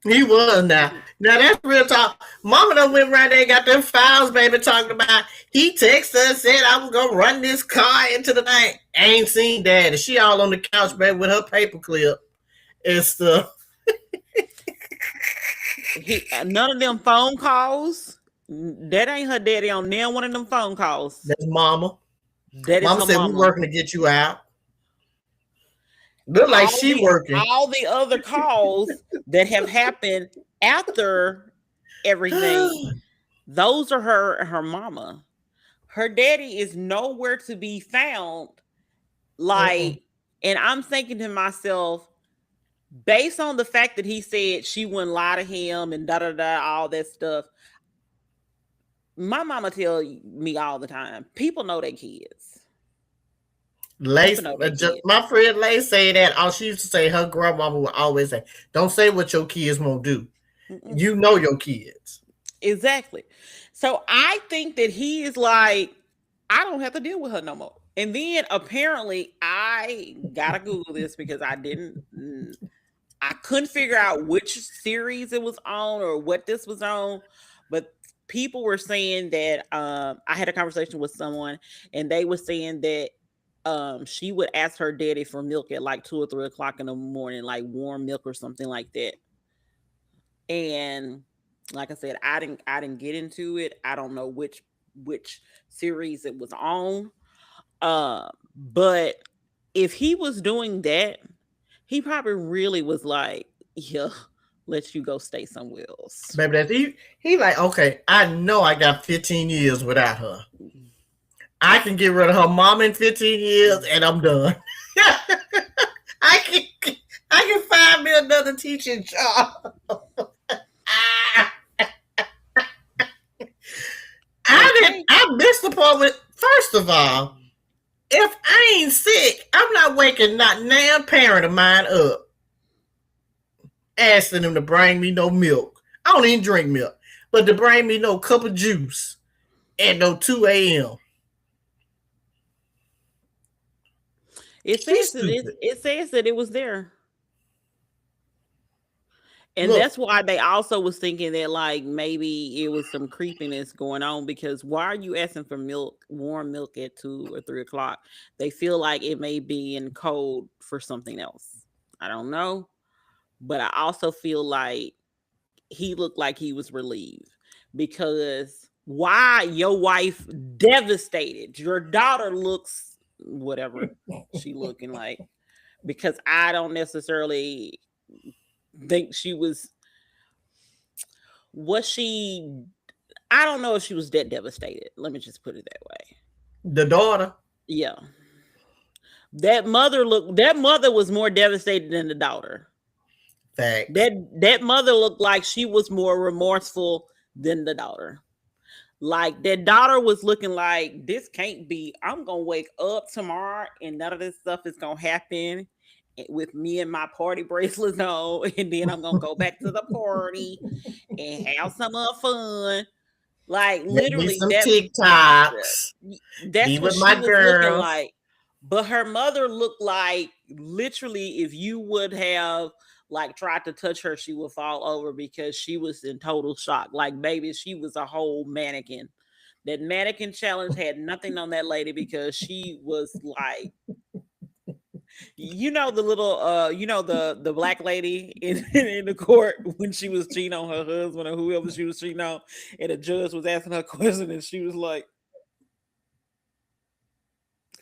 He was now. Now that's real talk. Mama done went right there and got them files, baby, talking about he texted us, said I was gonna run this car into the night. Ain't seen daddy. She all on the couch, baby, with her paperclip and stuff. None of them phone calls. That ain't her daddy on there. One of them phone calls. That's mama. That mama said, "We're working to get you out." Look like she working. All the other calls that have happened after everything, those are her mama. Her daddy is nowhere to be found. Like, and I'm thinking to myself, based on the fact that he said she wouldn't lie to him and all that stuff. My mama tell me all the time, people know their kids. Lace, my friend Lace say that. All she used to say, her grandmama would always say, "Don't say what your kids won't do. You know your kids." Exactly. So I think that he is like, I don't have to deal with her no more. And then apparently I gotta Google this because I couldn't figure out which series it was on or what this was on, but people were saying that I had a conversation with someone and they were saying that she would ask her daddy for milk at like 2 or 3 o'clock in the morning, like warm milk or something like that. And like I said, I didn't get into it. I don't know which series it was on. But if he was doing that, he probably really was like, yeah, let you go stay somewhere else. Baby, he like, okay, I know I got 15 years without her. I can get rid of her mom in 15 years and I'm done. I can find me another teaching job. I missed the part with, first of all, if I ain't sick, I'm not waking not damn parent of mine up asking them to bring me no milk. I don't even drink milk, but to bring me no cup of juice at no 2 a.m. It says that it was there. And that's why they also was thinking that like maybe it was some creepiness going on, because why are you asking for milk, warm milk at 2 or 3 o'clock? They feel like it may be in code for something else. I don't know. But I also feel like he looked like he was relieved, because why your wife devastated? Your daughter looks whatever she looking like, because I don't necessarily think she was she, I don't know if she was that devastated. Let me just put it that way. The daughter? Yeah. That mother was more devastated than the daughter. Fact. That mother looked like she was more remorseful than the daughter. Like that daughter was looking like, this can't be, I'm gonna wake up tomorrow and none of this stuff is gonna happen with me and my party bracelets on, and then I'm gonna go back to the party and have some fun. Like literally, some TikToks. That's what she was looking like. But her mother looked like literally, if you would have like tried to touch her, she would fall over because she was in total shock. Like, baby, she was a whole mannequin. That mannequin challenge had nothing on that lady, because she was like, you know, the little the black lady in the court when she was cheating on her husband or whoever she was cheating on, and the judge was asking her question and she was like,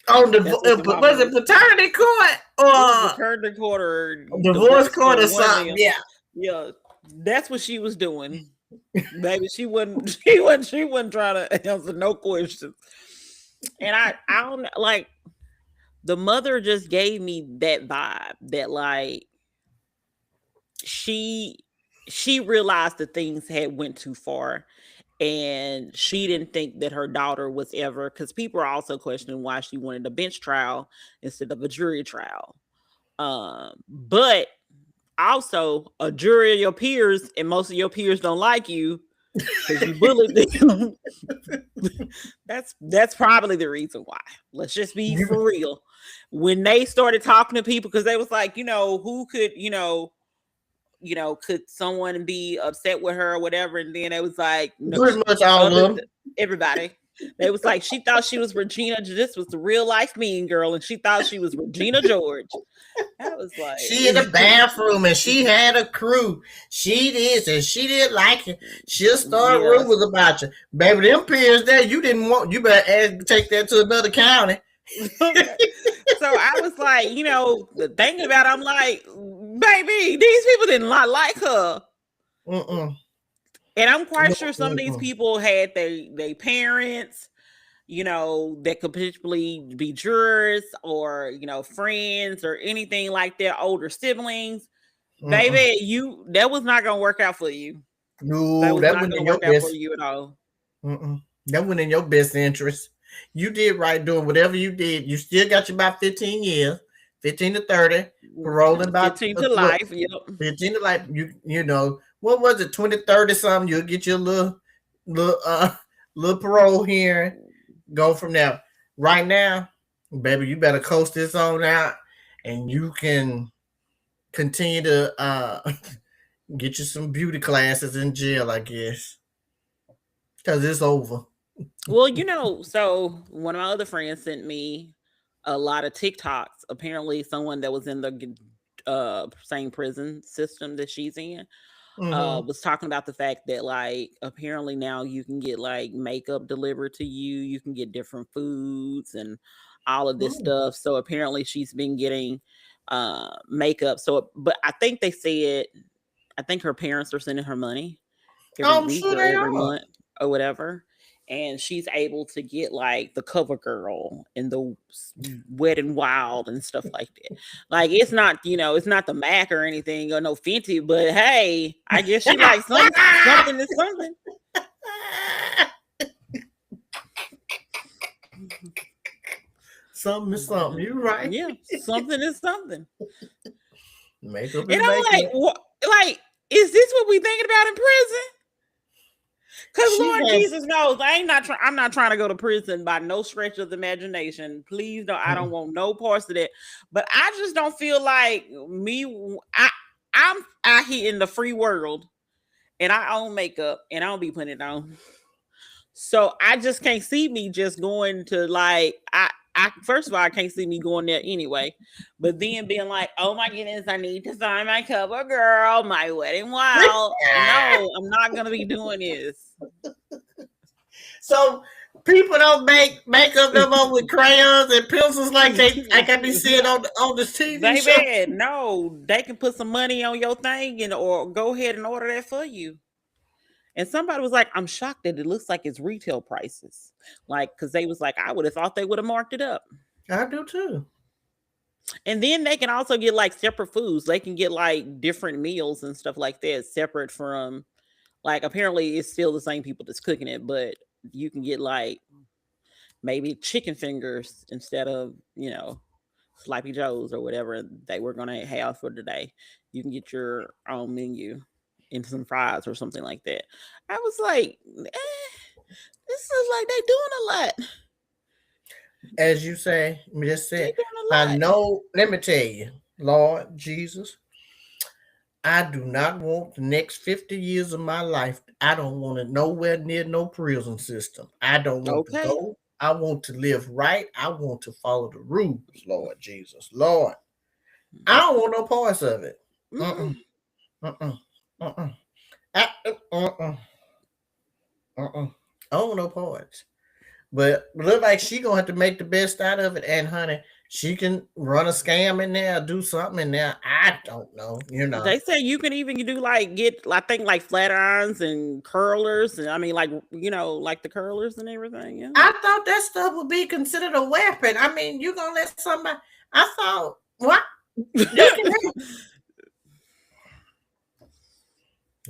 was it paternity court or paternity court or divorce court or something? Yeah, that's what she was doing. Baby, she wasn't trying to answer no questions. And I don't like, the mother just gave me that vibe that like she realized that things had went too far, and she didn't think that her daughter was ever, because people are also questioning why she wanted a bench trial instead of a jury trial. But also a jury of your peers, and most of your peers don't like you because you bullied them. That's probably the reason why. Let's just be for real. When they started talking to people, because they was like, who could, could someone be upset with her or whatever? And then it was like, pretty much all of them. Everybody. They was like, she thought she was Regina. This was the real life mean girl, and she thought she was Regina George. I was like, she in the bathroom and she had a crew. She did, and she didn't like it. She'll start rumors about you, baby. Them peers there, you didn't want. You better take that to another county. Okay. So I was like, thinking about it, I'm like, baby, these people did not like her. Mm-mm. And I'm quite No, sure some of these mm-mm. people had their parents, that could potentially be jurors or, friends or anything like that, older siblings. Mm-mm. Baby, that was not gonna work out for you. That No, was that not went gonna in your work out for best. you at all. Mm-mm. That went in your best interest. You did right doing whatever you did. You still got you about 15 years, 15 to 30, paroling about 15 to look, life. Yep. 15 to life. You know, what was it, 20, 30 something? You'll get your little little parole here. Go from there. Right now, baby, you better coast this on out and you can continue to get you some beauty classes in jail, I guess. Cause it's over. Well, so one of my other friends sent me a lot of TikToks. Apparently, someone that was in the same prison system that she's in Mm-hmm. was talking about the fact that, like, apparently now you can get like makeup delivered to you, you can get different foods and all of this Mm. stuff. So apparently she's been getting makeup. So, but I think they said, I think her parents are sending her money every I'm week sure or they every are. month or whatever. And she's able to get like the cover girl and the wet and wild and stuff like that. Like it's not the Mac or anything or no Fenty, but hey, I guess she likes something is something. Something is something. You right. Yeah, something is something. Makeup And is I'm like, makeup. what? Like, is this what we thinking about in prison? Because She Lord has. Jesus knows I'm not trying to go to prison by no stretch of the imagination. Please don't. I don't want no parts of that. But I just don't feel like I'm out here in the free world and I own makeup and I don't be putting it on. So I just can't see me just going to like I first of all I can't see me going there anyway. But then being like, oh my goodness, I need to find my cover girl, my wedding wild. No, I'm not gonna be doing this. So people don't make makeup no more with crayons and pencils like I be seeing on the TV show. Baby, no, they can put some money on your thing and or go ahead and order that for you. And somebody was like, I'm shocked that it looks like it's retail prices. Like, because they was like, I would have thought they would have marked it up. I do too. And then they can also get like separate foods. They can get like different meals and stuff like that, separate from like apparently it's still the same people that's cooking it, but you can get like maybe chicken fingers instead of, Sloppy Joes or whatever they were gonna have for today. You can get your own menu and some fries or something like that. I was like, this is like they doing a lot. As you say, just They said, doing a I lot. know. Let me tell you, Lord Jesus, I do not want the next 50 years of my life. I don't want it nowhere near no prison system. I don't want to Okay. go. I want to live right. I want to follow the rules, Lord Jesus. Lord, I don't want no parts of it. Mm-mm. Mm-mm, mm-mm, mm-mm. Uh-uh, uh-uh. I don't want no parts. But it look like she gonna have to make the best out of it. And honey, she can run a scam in there, do something in there. I don't know. They say you can even do like get I think like flat irons and curlers and I mean like like the curlers and everything. Yeah. I thought that stuff would be considered a weapon. I mean, you gonna let somebody? I thought what you can have,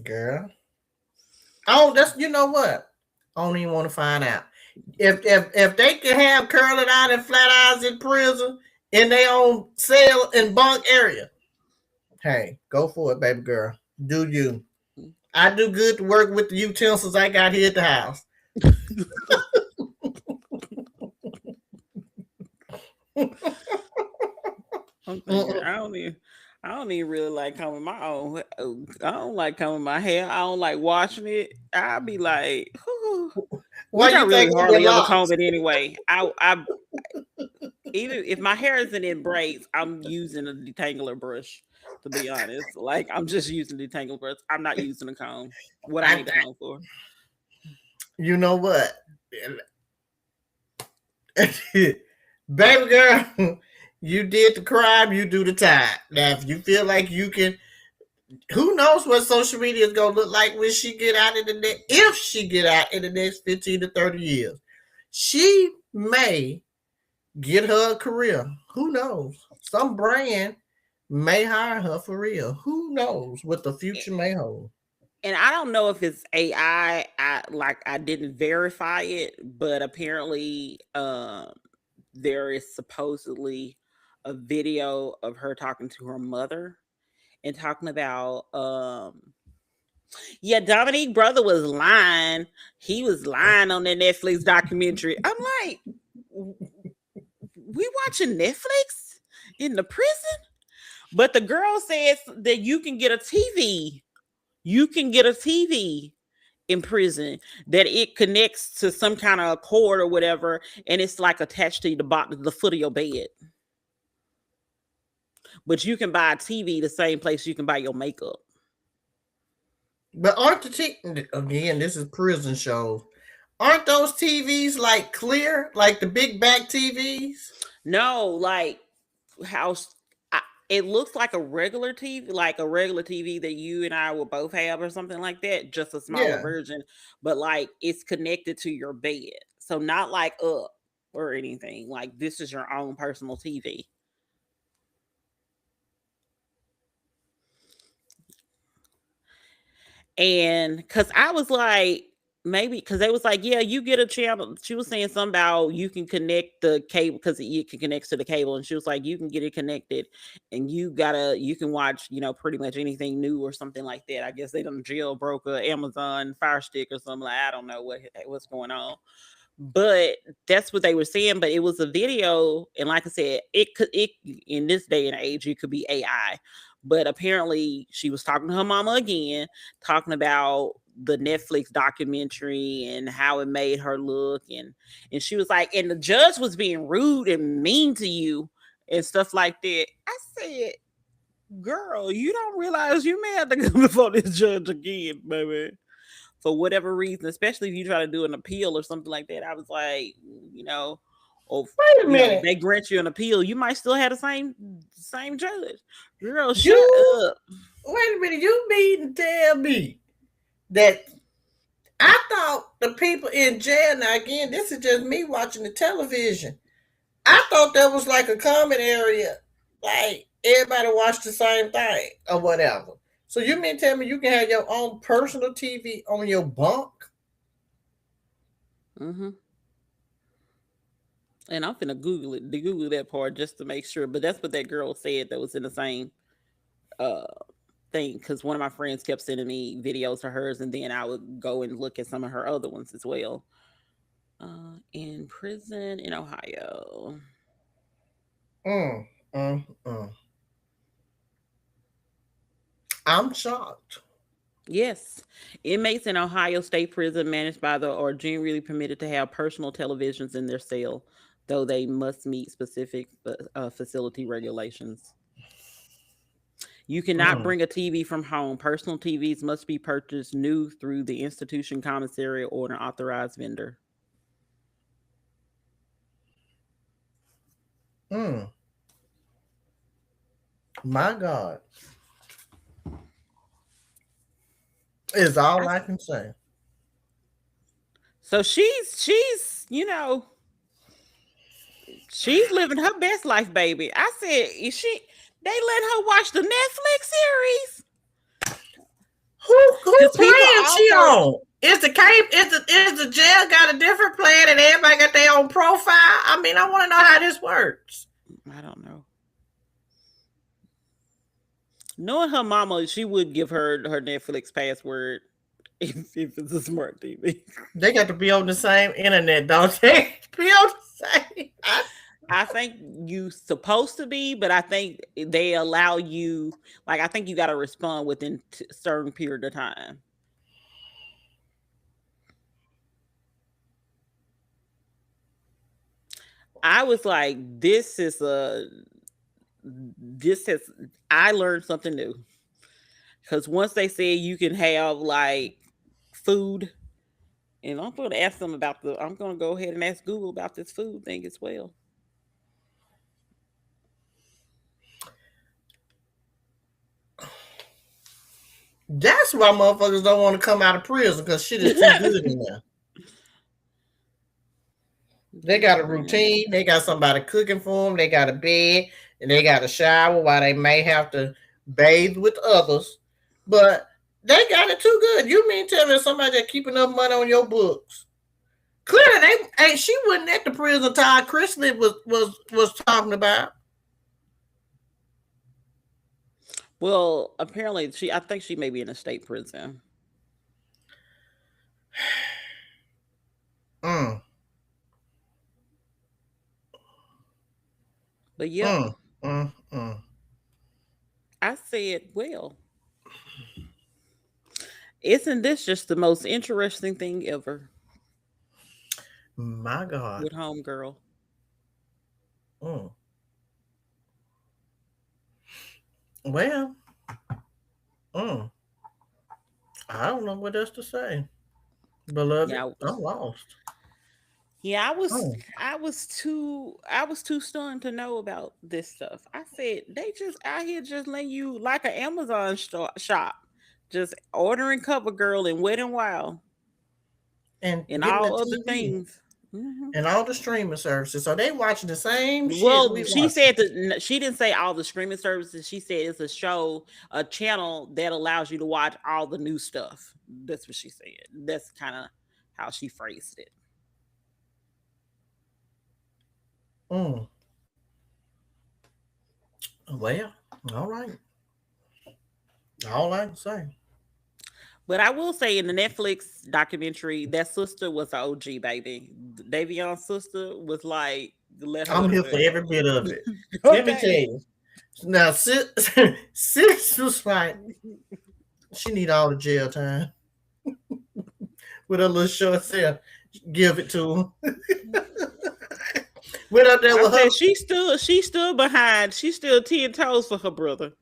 girl. Oh, that's you know what? I don't even want to find out. If they can have curling out and flat irons in prison in their own cell and bunk area, hey, go for it, baby girl. Do you? I do good to work with the utensils I got here at the house. I'm thinking I don't even really like combing my own. I don't like combing my hair. I don't like washing it. I'll be like, Why which I you really think of your hardly ever locks? comb it anyway. I even if my hair isn't in braids, I'm using a detangler brush. To be honest, like I'm just using detangler brush. I'm not using a comb. What I I, need a comb for? you know what? Baby girl, you did the crime, you do the time. Now, if you feel like you can, who knows what social media is gonna look like when she get out in the next, if she get out in the next 15 to 30 years. She may get her a career. Who knows? Some brand may hire her for real. Who knows what the future may hold? And I don't know if it's AI. I didn't verify it, but apparently there is supposedly a video of her talking to her mother and talking about yeah, Dominique brother was lying. He was lying on the Netflix documentary. I'm like, we watching Netflix in the prison? But the girl says that you can get a TV. You can get a TV in prison that it connects to some kind of cord or whatever, and it's like attached to the bottom, the foot of your bed. But you can buy a TV the same place you can buy your makeup. But aren't again? This is prison shows. Aren't those TVs like clear, like the big back TVs? No, like how it looks like a regular TV, like a regular TV that you and I will both have or something like that, just a smaller Yeah. version, but like it's connected to your bed. So not like up or anything. Like this is your own personal TV. And because I was like, maybe because they was like, yeah, you get a channel. She was saying something about you can connect the cable because it can connect to the cable, and she was like, you can get it connected, and you can watch, pretty much anything new or something like that. I guess they done jailbroke a Amazon Fire Stick or something. Like I don't know what's going on, but that's what they were saying. But it was a video, and like I said, it in this day and age it could be AI. But apparently she was talking to her mama again, talking about the Netflix documentary and how it made her look, and she was like, and the judge was being rude and mean to you and stuff like that. I said, girl, you don't realize you may have to come before this judge again, baby, for whatever reason, especially if you try to do an appeal or something like that. I was like, or Wait a minute. they grant you an appeal, you might still have the same judge. Girl, shut You up. wait a minute. You mean to tell me that I thought the people in jail? Now again, this is just me watching the television. I thought that was like a common area, like everybody watched the same thing or whatever. So you mean tell me you can have your own personal TV on your bunk? Hmm. And I'm finna Google that part just to make sure. But that's what that girl said that was in the same uh thing. Because one of my friends kept sending me videos of hers, and then I would go and look at some of her other ones as well. In prison in Ohio. Mm, mm. I'm shocked. Yes. Inmates in Ohio State Prison managed by the are generally permitted to have personal televisions in their cell, though they must meet specific facility regulations. You cannot Mm, bring a TV from home. Personal TVs must be purchased new through the institution commissary or an authorized vendor. mm. My God, is all I, I can say. so she's living her best life, baby. I said, is she? They let her watch the Netflix series Who because people plan she offer. on? Is the cape is the jail got a different plan and everybody got their own profile? I mean, I want to know how this works. I don't know. Knowing her mama, she would give her Netflix password if it's a smart TV. They got to be on the same internet, don't they? Be on the same. I think you supposed to be, but I think they allow you. Like I think you got to respond within certain period of time. I was like, this is I learned something new because once they said you can have like food, and I'm going to ask them about I'm going to go ahead and ask Google about this food thing as well. That's why motherfuckers don't want to come out of prison because shit is too good in there. They got a routine. They got somebody cooking for them. They got a bed, and they got a shower. While they may have to bathe with others, but they got it too good. You mean tell me somebody that keep enough money on your books? Clearly, they ain't. She wasn't at the prison Todd Chrisley was talking about. Well, apparently I think she may be in a state prison. Mm, But yep, mm, mm. I said, well, isn't this just the most interesting thing ever My God. with Homegirl? Mm. Well, mm, I don't know what else to say. Beloved, Yeah, I'm lost. yeah, Oh, I was too stunned to know about this stuff. I said they just out here just letting you like an Amazon shop, just ordering Cover Girl and Wet and Wild and and getting the all other TV things. Hmm. and all the streaming services. So they watching the same shit Well, we she watching. said that she didn't say all the streaming services. She said it's a show, a channel that allows you to watch all the new stuff. That's what she said. That's kind of how she phrased it. Mm. Well, all right. All I can say. But I will say in the Netflix documentary, that sister was an OG baby. Davion's sister was like, let her I'm here for live. every bit of it. Let me tell Okay. you. Now, sis was like, she need all the jail time with her little short self. Give it to him. Went up there I with her, said she stood behind, she stood 10 toes for her brother. and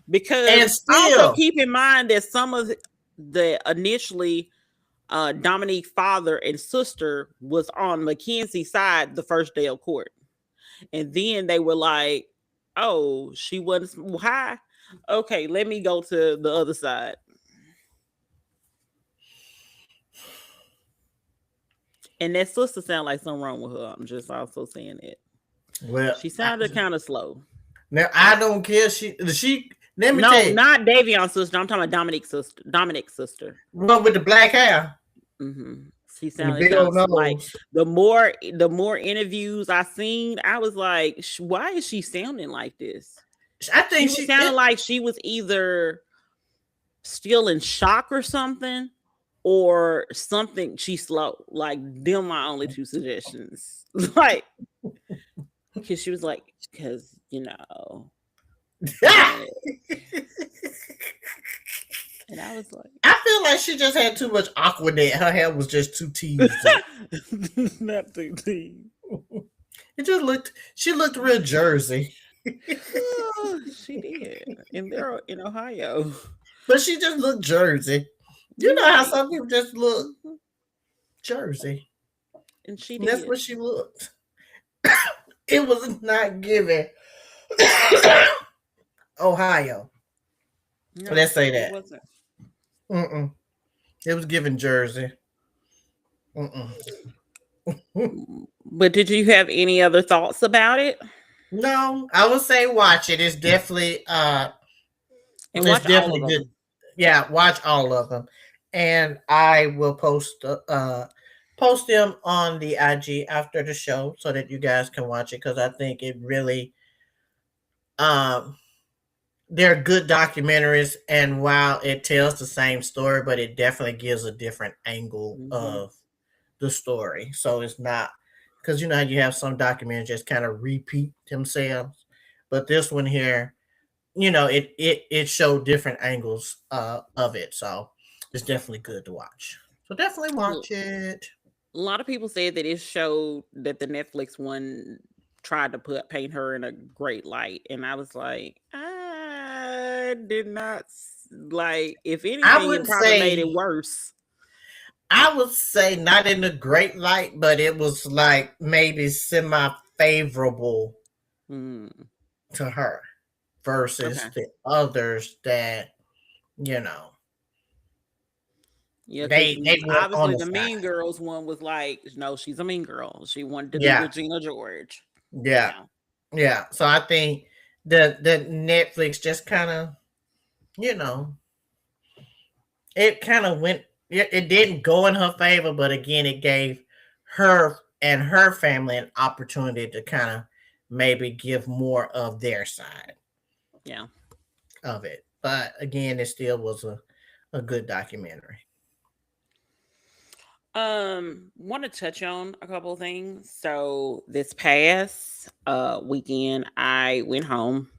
Because also still, keep in mind that some of the initially Dominique father and sister was on Mackenzie's side the first day of court. And then they were like, oh, she wasn't high. Okay, let me go to the other side. And that sister sounded like something wrong with her. I'm just also saying it. well, She sounded kind of slow. now I don't care. She. Let me tell No, you, not Davion's sister. I'm talking about Dominique's sister. Dominic's sister. one with the black hair Hmm. She and the sounded big kind old of like nose. the more interviews I seen, I was like, why is she sounding like this? I She think was she. sounding like she was either still in shock or something, or something. She's slow. Like them, my only two suggestions. Like, because she was like, because I yeah, and I was like, feel like she just had too much Aquanet. Her hair was just too teased up. not the thing. It just looked. She looked real Jersey, She did, and they're in Ohio. but she just looked Jersey. You know how Right. some people just look Mhm. Jersey, And she and that's did. what she looked. It was not giving Ohio. No, Let's say it that. wasn't. Mm-mm. It was giving Jersey. Mm-mm. But did you have any other thoughts about it? No, I would say watch it. And It's watch all definitely of good. them. Yeah, watch all of them, and I will post them on the IG after the show so that you guys can watch it because I think it really um they're good documentaries, and while it tells the same story, but it definitely gives a different angle Hmm. of the story. So it's not because you know how you have some documentaries just kind of repeat themselves, but this one here, you know, it showed different angles of it. So it's definitely good to watch. So definitely A watch it. lot of people said that it showed that the Netflix one tried to paint her in a great light, and I was like, I did not like. If I anything, it would probably made it say worse. I would say not in a great light, but it was like maybe semi favorable Mm, to her versus okay. the others that you know. Yeah, because They went on obviously the the side. Mean Girls one was like, no, she's a mean girl. She wanted to be Yeah, Regina George. yeah, Yeah. yeah. So I think the Netflix just kind of, you know, it kind of went. It didn't go in her favor, but again, it gave her and her family an opportunity to kind of maybe give more of their side Yeah. of it. But again, it still was a good documentary. Want to touch on a couple of things. So this past weekend I went home.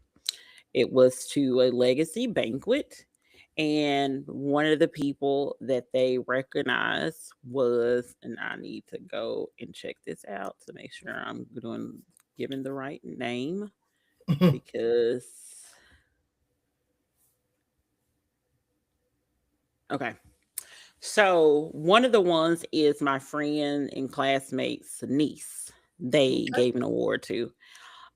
It was to a legacy banquet, and one of the people that they recognized was, and I need to go and check this out to make sure I'm doing giving the right name, because okay. So one of the ones is my friend and classmate's niece. They Okay. gave an award to,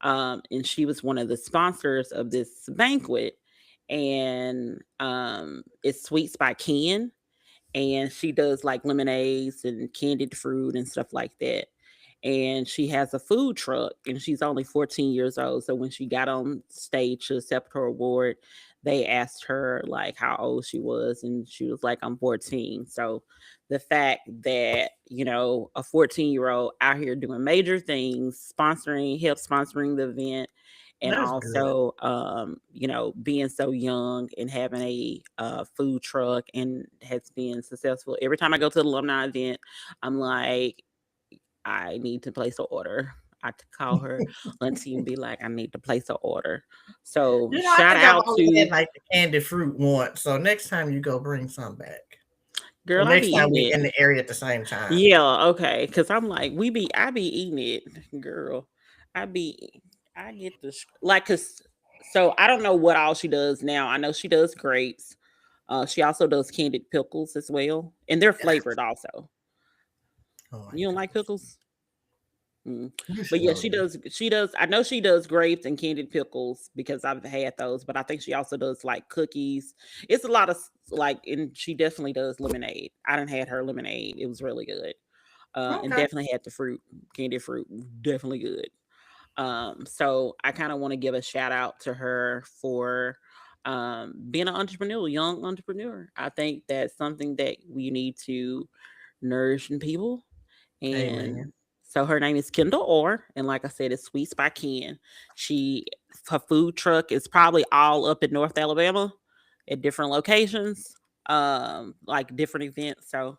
and she was one of the sponsors of this banquet. And it's Sweets by Ken, and she does like lemonades and candied fruit and stuff like that. And she has a food truck, and she's only 14 years old. So when she got on stage to accept her award, they asked her like how old she was, and she was like, I'm 14. So the fact that, a 14-year-old out here doing major things, help sponsoring the event, and That's good. also being so young and having a food truck and has been successful. Every time I go to the alumni event, I'm like, I need to place an order. I have to call her auntie and be like, I need to place an order. So I shout think I've out only had to, like the candy fruit once. So next time you go, bring some back. Or girl, I be next time eating we it. in the area at the same time. Yeah, okay. Cause I'm like, I be eating it, girl. I be, I get like, cause, so I don't know what all she does now. I know she does grapes. She also does candied pickles as well, and they're flavored also. Oh my You don't like goodness. pickles? Mm. You But should yeah, know she this. does. She does. I know she does grapes and candied pickles because I've had those. But I think she also does like cookies. It's a lot of like, and she definitely does lemonade. I done had her lemonade. It was really good. And Okay. definitely had the fruit, candied fruit, definitely good. So I kind of want to give a shout out to her for being an entrepreneur, young entrepreneur. I think that's something that we need to nourish in people. Amen. And so her name is Kendall Orr, and like I said, it's Sweets by Ken. She Her food truck is probably all up in North Alabama at different locations, like different events. So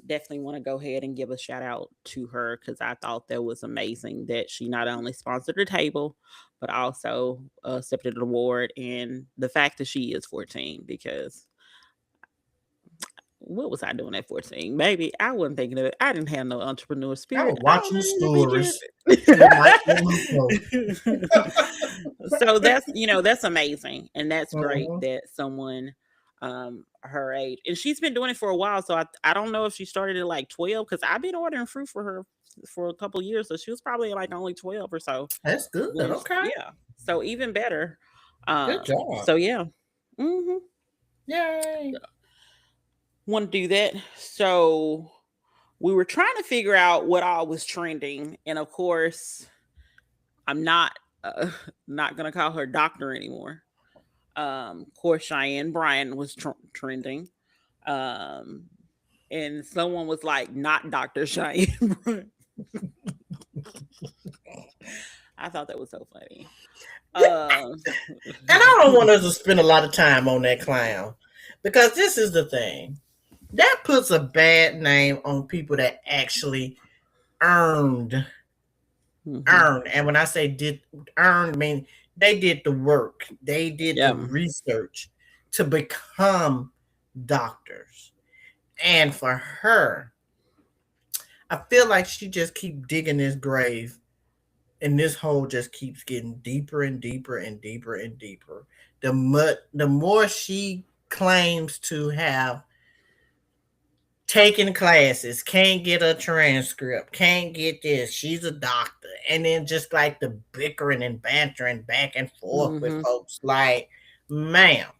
definitely want to go ahead and give a shout out to her because I thought that was amazing that she not only sponsored the table but also accepted an award, and the fact that she is 14, because what was I doing at 14? Maybe I wasn't thinking of it. I didn't have no entrepreneur I spirit. was I don't watching the stories know the night before. So that's amazing, and that's great Mhm. that someone her age, and she's been doing it for a while. So I don't know if she started at like 12, because I've been ordering fruit for her for a couple years. So she was probably like only 12 or so That's good. when Okay. yeah. So even better. Good job. So yeah. Hmm. Yay. Want to do that. So we were trying to figure out what all was trending, and of course, I'm not not gonna call her doctor anymore. Of course, Cheyenne Bryant was trending, um, and someone was like, "Not Doctor Cheyenne Bryant." I thought that was so funny. Um, And I don't want us to spend a lot of time on that clown because this is the thing that puts a bad name on people that actually earned mhm. earned. And when I say did earned, I mean they did the work, they did the Yeah. research to become doctors. And for her, I feel like she just keep digging this grave, and this hole just keeps getting deeper and deeper and deeper and deeper. The more she claims to have taking classes, can't get a transcript, can't get this. She's a doctor. And then just like the bickering and bantering back and forth with Hmm. folks, like, ma'am,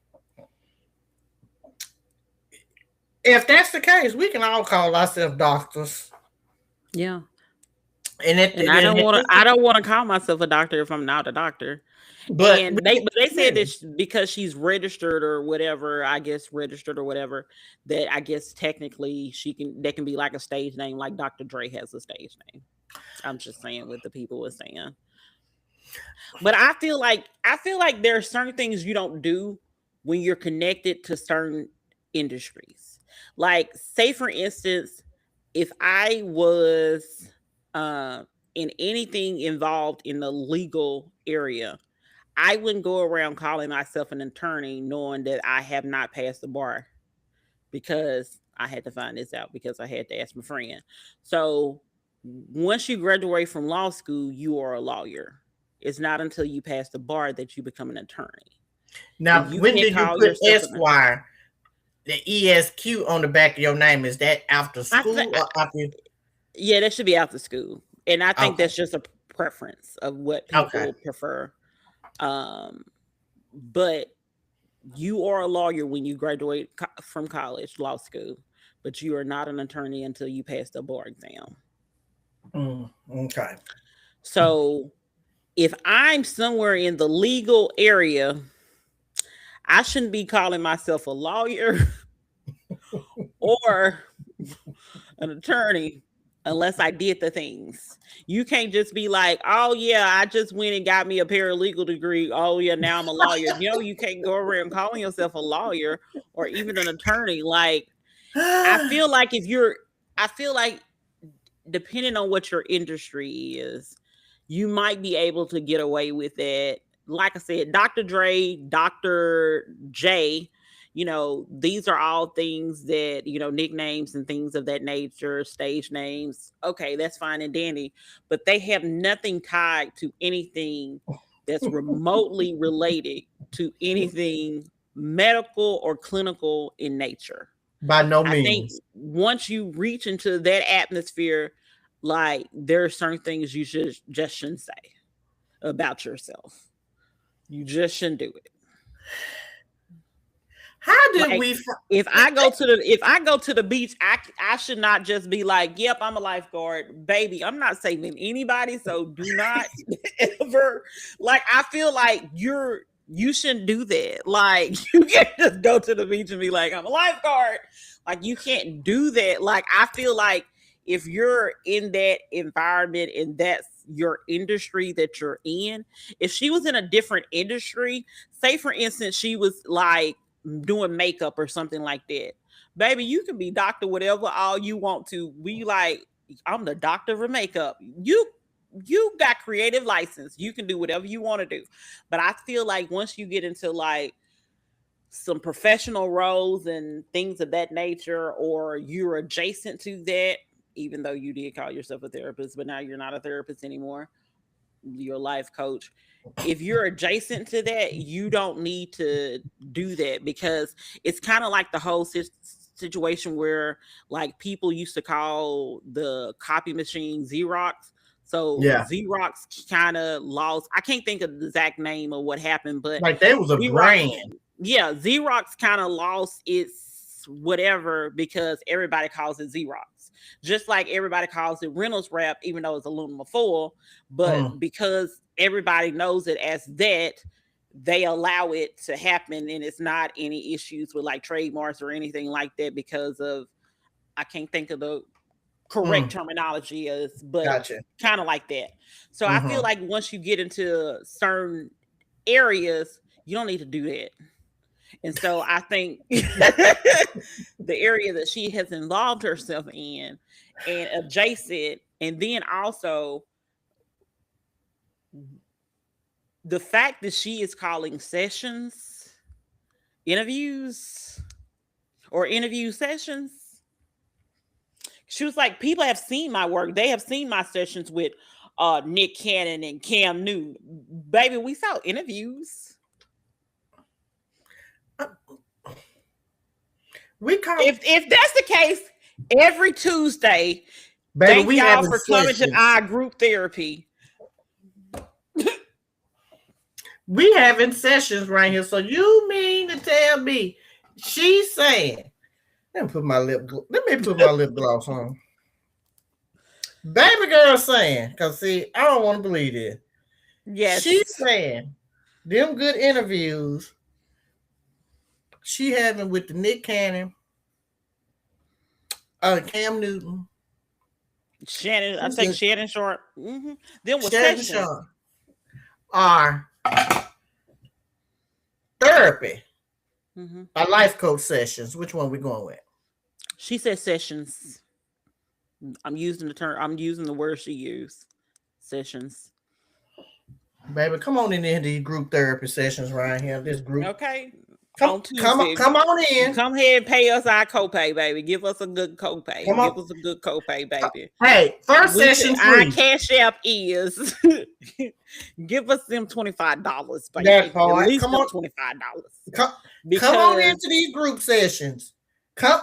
if that's the case, we can all call ourselves doctors. Yeah. And And I don't want to call myself a doctor if I'm not a doctor. but And we they said can. that because she's registered or whatever, I guess registered or whatever, that I guess technically that can be like a stage name, like Dr. Dre has a stage name. I'm just saying what the people were saying. But I feel like there are certain things you don't do when you're connected to certain industries. Like, say for instance, if I was uh, in anything involved in the legal area, I wouldn't go around calling myself an attorney knowing that I have not passed the bar, because I had to find this out because I had to ask my friend. So once you graduate from law school, you are a lawyer. It's not until you pass the bar that you become an attorney. And Now, you when can't did you call put yourself an Esquire, the ESQ on the back of your name? Is that after I think school or after? yeah, that should be after school. And I think Okay. that's just a preference of what Okay. people prefer. Um but you are a lawyer when you graduate from college, law school, but you are not an attorney until you pass the bar exam. Okay. So if I'm somewhere in the legal area, I shouldn't be calling myself a lawyer or an attorney unless I did the things. You can't just be like, oh, yeah, I just went and got me a paralegal degree. Oh, yeah, now I'm a lawyer. You can't go around calling yourself a lawyer or even an attorney. Like, I feel like I feel like depending on what your industry is, you might be able to get away with that. Like I said, Dr. Dre, Dr. J, these are all things that, nicknames and things of that nature, stage names. Okay, that's fine and dandy, but they have nothing tied to anything that's remotely related to anything medical or clinical in nature. By no I think means. once you reach into that atmosphere, like, there are certain things you just shouldn't say about yourself. You just shouldn't do it. How did Like, we? if I go to the beach, I should not just be like, "Yep, I'm a lifeguard, baby." I'm not saving anybody, so do not ever. Like, I feel like you shouldn't do that. Like, you can't just go to the beach and be like, "I'm a lifeguard." Like, you can't do that. Like, I feel like if you're in that environment and that's your industry that you're in, if she was in a different industry, say for instance, she was like doing makeup or something like that, baby, you can be doctor whatever all you want to. We like, I'm the doctor of makeup. You got creative license. You can do whatever you want to do. But I feel like once you get into like some professional roles and things of that nature, or you're adjacent to that, even though you did call yourself a therapist, but now you're not a therapist anymore, you're a life coach. If you're adjacent to that, you don't need to do that, because it's kind of like the whole situation where, like, people used to call the copy machine Xerox. So Yeah, Xerox kind of lost. I can't think of the exact name of what happened, but like there was a Xerox, brand. yeah, Xerox kind of lost its whatever because everybody calls it Xerox. Just like everybody calls it Reynolds wrap, even though it's aluminum foil, Mm, but because everybody knows it as that, they allow it to happen, and it's not any issues with like trademarks or anything like that because of, I can't think of the correct mm, terminology is, but gotcha. kind of like that. So I feel Mm-hmm. like once you get into certain areas, you don't need to do that. And so I think the area that she has involved herself in and adjacent, and then also the fact that she is calling sessions interviews or interview sessions. She was like, people have seen my work. They have seen my sessions with Nick Cannon and Cam Newton. Baby, we saw interviews. We call, If that's the case, every Tuesday, baby. thank We y'all having for coming to sessions. our group therapy. We having sessions right here. So you mean to tell me she's saying Let me put my lip gloss on. Baby girl saying, cause see, I don't want to believe it. She's Yes. saying them good interviews she having with the Nick Cannon, Cam Newton, Shannon, I who's think the Shannon Sharp. Then was Shannon Sessions. Sharp are therapy hmm or life coach sessions. Which one we going with? She said Sessions. I'm using the term. I'm using the word she used. Sessions. Baby, come on in there these group therapy sessions right here. This group. Okay. On Tuesday, Come on in. come ahead and pay us our copay, baby. Give us a good copay. Come Give on. us a good copay, baby. Hey, first session Our free. cash app is give us them $25, That baby. At part. least them $25. Come, come on Because into these group sessions. Come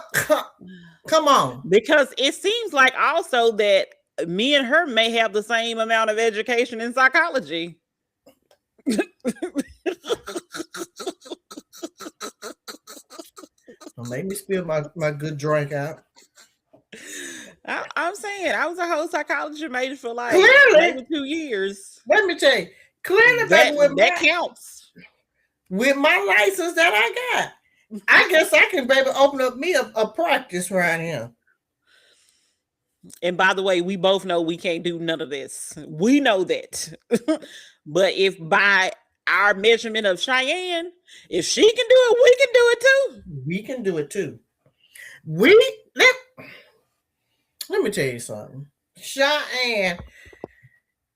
on. because it seems like also that me and her may have the same amount of education in psychology. Don't make me spill my good drink out. I'm saying I was a whole psychology major for like Clearly, maybe 2 years. let me tell you. Clearly, That baby, that counts. with my license that I got, I guess I can, baby, open up me a practice right here. And by the way, we both know we can't do none of this. We know that. But if by our measurement of Cheyenne, if she can do it, we can do it too. We can do it too. Let me tell you something. Cheyenne,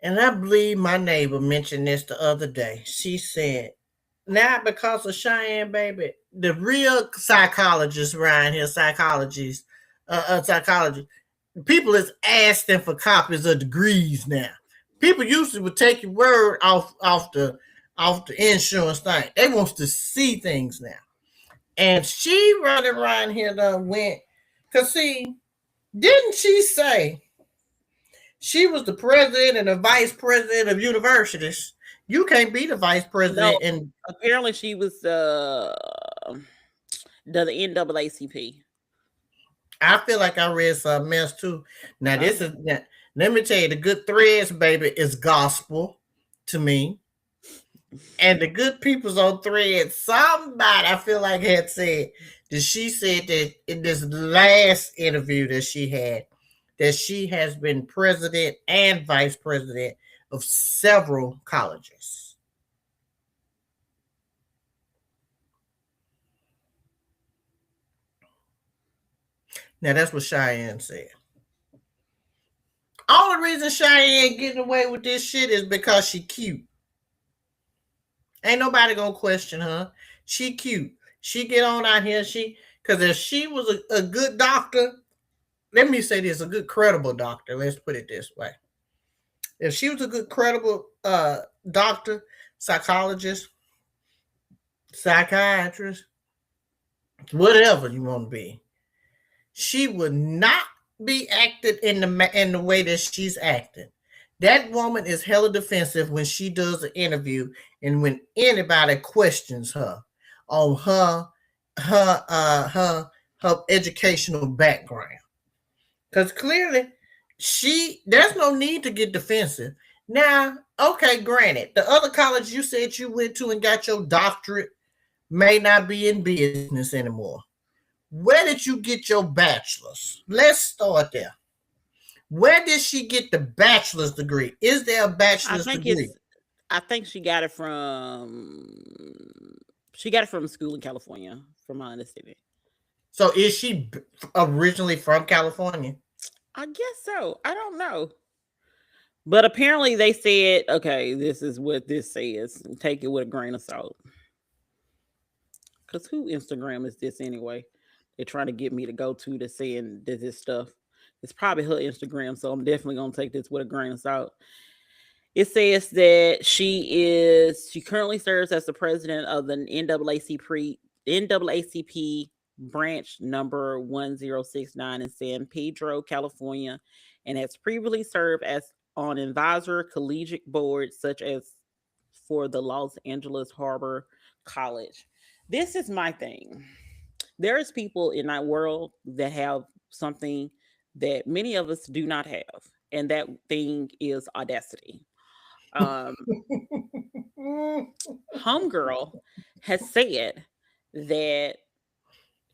and I believe my neighbor mentioned this the other day. She said, now because of Cheyenne, baby, the real psychologists around here, psychology, people is asking for copies of degrees now. People usually would take your word off the insurance thing. They wants to see things now. And she running around here went, cause see, didn't she say she was the president and the vice president of universities? You can't be the vice No, president and apparently she was the NAACP. I feel like I read something else too. Now this Okay. is let me tell you, the good threads, baby, is gospel to me. And the good people's on thread, somebody I feel like had said that she said that in this last interview that she had, that she has been president and vice president of several colleges. Now that's what Cheyenne said. Only reason Cheyenne getting away with this shit is because she cute. Ain't nobody gonna question her. She cute. She get on out here. Because if she was a good doctor, let me say this, a good credible doctor. Let's put it this way. If she was a good credible doctor, psychologist, psychiatrist, whatever you want to be, she would not be acted in the way that she's acting. That woman is hella defensive when she does an interview and when anybody questions her on her educational background. Because clearly there's no need to get defensive. Now, okay, granted, the other college you said you went to and got your doctorate may not be in business anymore. Where did you get your bachelor's? Let's start there. Where did she get the bachelor's degree? Is there a I bachelor's think degree? it's I think she got it from school in California, from my understanding. So is she originally from California? I guess so. I don't know. But apparently they said, okay, this is what this says. Take it with a grain of salt. Because who Instagram is this anyway? They're trying to get me to go to saying this stuff. It's probably her Instagram, so I'm definitely gonna take this with a grain of salt. It says that she currently serves as the president of the NAACP branch number 1069 in San Pedro, California, and has previously served as on advisor collegiate boards such as for the Los Angeles Harbor College. This is my thing. There's people in our world that have something that many of us do not have, and that thing is audacity. Um, Homegirl has said that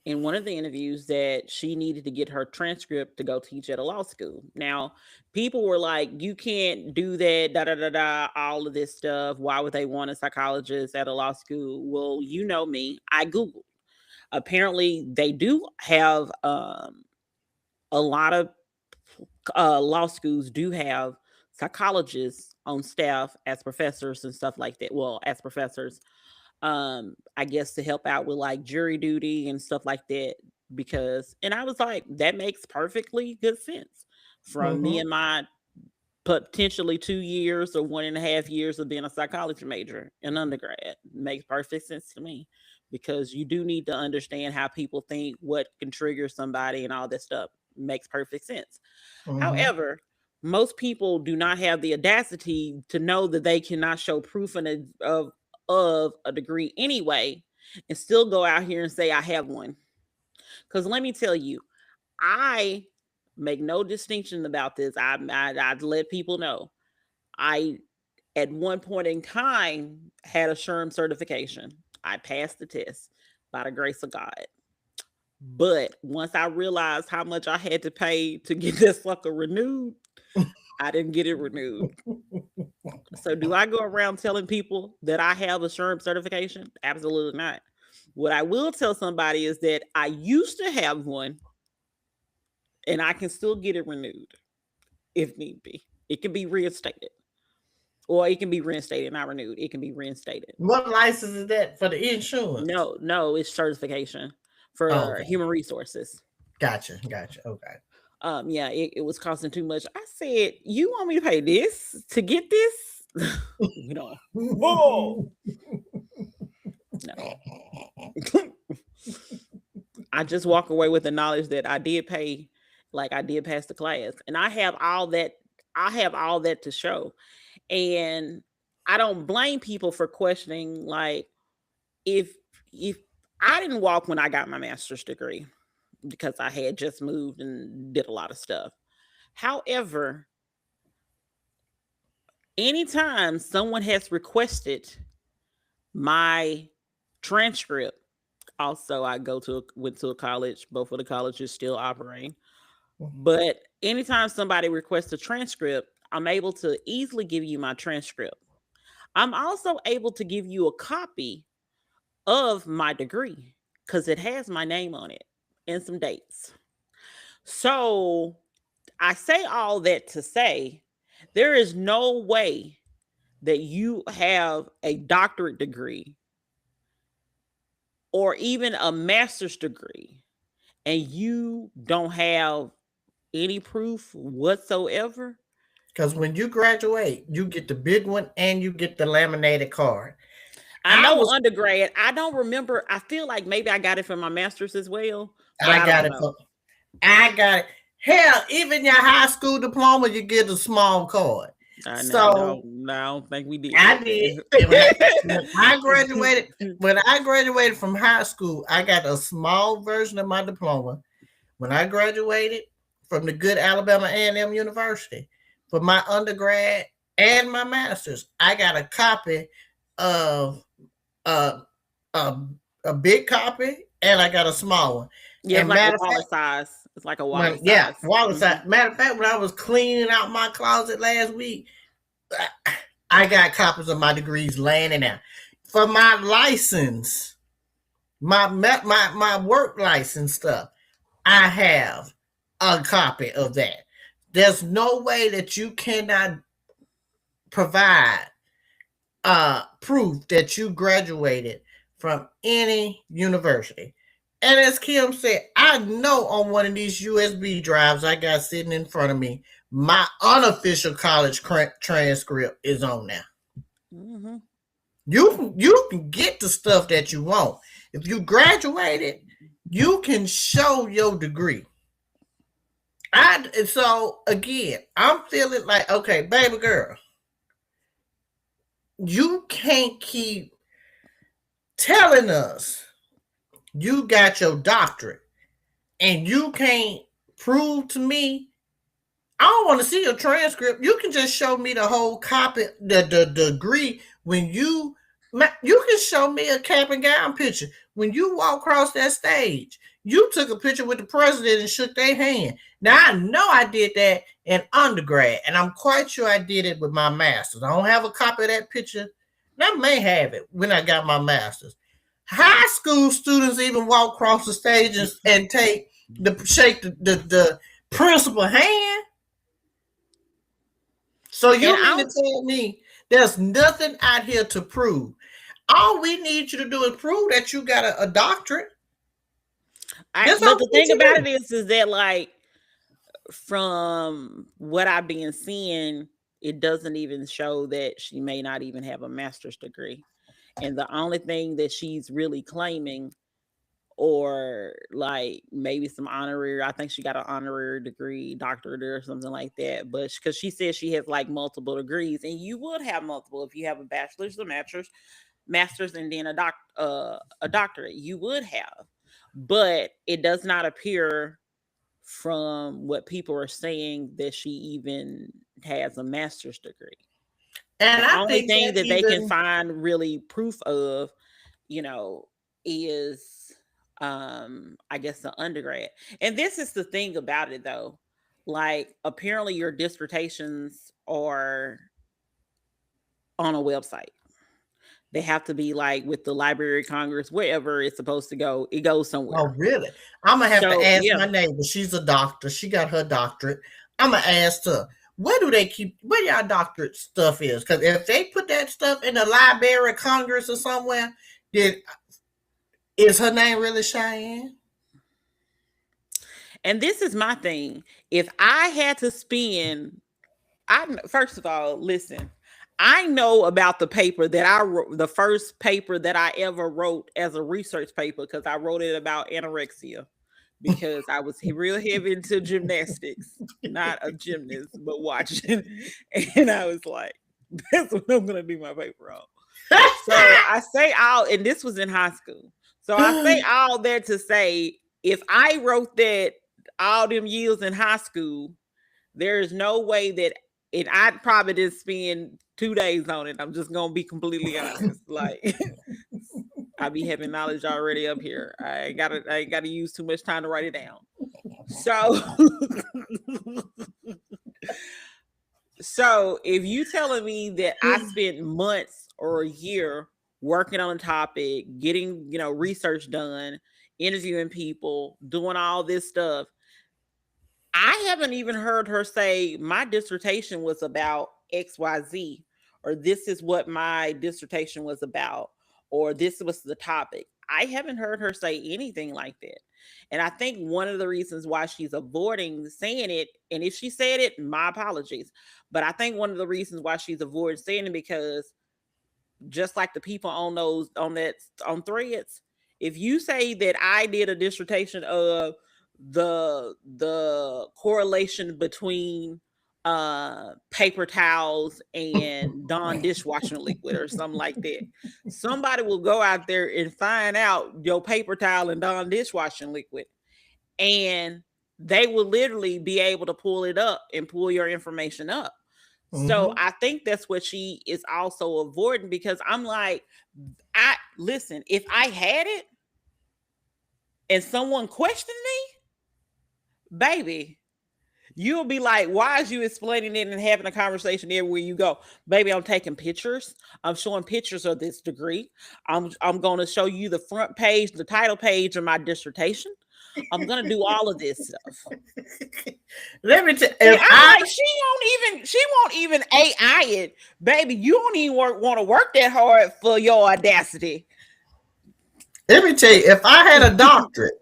in one of the interviews that she needed to get her transcript to go teach at a law school. Now, people were like, you can't do that, da da da da, all of this stuff. Why would they want a psychologist at a law school? Well, you know me, I Googled. Apparently, they do have a lot of law schools do have psychologists on staff as professors and stuff like that. Well, as professors, I guess to help out with like jury duty and stuff like that. Because, and I was like, that makes perfectly good sense from me Mm-hmm. and my potentially 2 years or 1.5 years of being a psychology major in undergrad. Makes perfect sense to me because you do need to understand how people think, what can trigger somebody, and all that stuff. Makes perfect sense. Mm-hmm. However, most people do not have the audacity to know that they cannot show proof of a degree anyway and still go out here and say, I have one. Because let me tell you, I make no distinction about this. I let people know. I, at one point in time, had a SHRM certification. I passed the test by the grace of God. But once I realized how much I had to pay to get this sucker renewed, I didn't get it renewed. So do I go around telling people that I have a SHRM certification? Absolutely not. What I will tell somebody is that I used to have one and I can still get it renewed if need be. It can be reinstated. Or it can be reinstated, not renewed. It can be reinstated. What license is that for the insurance? No, it's certification Oh, for okay. human resources. Gotcha. Okay. Yeah, it was costing too much. I said, you want me to pay this to get this? No. Oh no. I just walk away with the knowledge that I did pay, like I did pass the class. And I have all that to show. And I don't blame people for questioning, like, if if I didn't walk when I got my master's degree because I had just moved and did a lot of stuff. However, anytime someone has requested my transcript, also I went to a college, both of the colleges still operating. But anytime somebody requests a transcript, I'm able to easily give you my transcript. I'm also able to give you a copy of my degree because it has my name on it and some dates. So I say all that to say there is no way that you have a doctorate degree or even a master's degree and you don't have any proof whatsoever. Because when you graduate, you get the big one and you get the laminated card. I I know was, undergrad, I don't remember. I feel like maybe I got it from my master's as well, but I I got don't it know. for, I got it. Hell, even your high school diploma, you get a small card. I know, So no, I don't think we did I that did. And then. when I graduated from high school, I got a small version of my diploma. When I graduated from the good Alabama A&M University for my undergrad and my master's, I got a copy of uh, a, a big copy and I got a small one. Yeah, it's And like a matter of wallet fact, size. It's like a wallet yeah, size. wallet size. Matter of fact, when I was cleaning out my closet last week, I got copies of my degrees laying in there. For my license, my work license stuff, I have a copy of that. There's no way that you cannot provide proof that you graduated from any university. And as Kim said, I know on one of these USB drives I got sitting in front of me, my unofficial college transcript is on there. Mm-hmm. You can get the stuff that you want. If you graduated, you can show your degree. So again, I'm feeling like, okay, baby girl, you can't keep telling us you got your doctorate and you can't prove to me, I don't want to see your transcript. You can just show me the whole copy, the degree. When you can show me a cap and gown picture. When you walk across that stage, you took a picture with the president and shook their hand. Now I know I did that in undergrad, and I'm quite sure I did it with my master's. I don't have a copy of that picture. I may have it when I got my master's. High school students even walk across the stage and shake the principal hand. So you mean to tell me there's nothing out here to prove? All we need you to do is prove that you got a doctorate. But the thing about it is that, like, from what I've been seeing, it doesn't even show that she may not even have a master's degree. And the only thing that she's really claiming, or like maybe some honorary, I think she got an honorary degree, doctorate or something like that. But because she says she has like multiple degrees, and you would have multiple if you have a bachelor's, a master's, and then a doctorate, you would have. But it does not appear from what people are saying that she even has a master's degree. And the only thing that they can find really proof of, is I guess the undergrad. And this is the thing about it though. Like, apparently your dissertations are on a website. They have to be like with the Library of Congress, wherever it's supposed to go. It goes somewhere. Oh, really? I'm going to have to ask my neighbor. She's a doctor. She got her doctorate. I'm going to ask her, where y'all doctorate stuff is? Because if they put that stuff in the Library of Congress or somewhere, then is her name really Cheyenne? And this is my thing. If I had to spend, first of all, listen, I know about the paper that I wrote, the first paper that I ever wrote as a research paper, because I wrote it about anorexia, because I was real heavy into gymnastics, not a gymnast, but watching. And I was like, that's what I'm going to do my paper on. So I say all, and this was in high school. So I say all that to say, if I wrote that all them years in high school, there is no way that, and I'd probably just spend 2 days on it. I'm just going to be completely honest. Like, I be having knowledge already up here. I ain't got to use too much time to write it down. So if you telling me that I spent months or a year working on a topic, getting, research done, interviewing people, doing all this stuff, I haven't even heard her say my dissertation was about XYZ, or this is what my dissertation was about, or this was the topic. I haven't heard her say anything like that. And I think one of the reasons why she's avoiding saying it, and if she said it, my apologies, but I think one of the reasons why she's avoiding saying it, because just like the people on threads, if you say that I did a dissertation of the correlation between paper towels and Dawn dishwashing liquid or something like that, somebody will go out there and find out your paper towel and Dawn dishwashing liquid, and they will literally be able to pull it up and pull your information up. So I think that's what she is also avoiding, because I'm like, listen, if I had it and someone questioned me, baby, you'll be like, why is you explaining it and having a conversation everywhere you go? Baby, I'm taking pictures. I'm showing pictures of this degree. I'm going to show you the front page, the title page of my dissertation. I'm going to do all of this stuff. Let me tell you, she won't even AI it. Baby, you don't even want to work that hard for your audacity. Let me tell you, if I had a doctorate,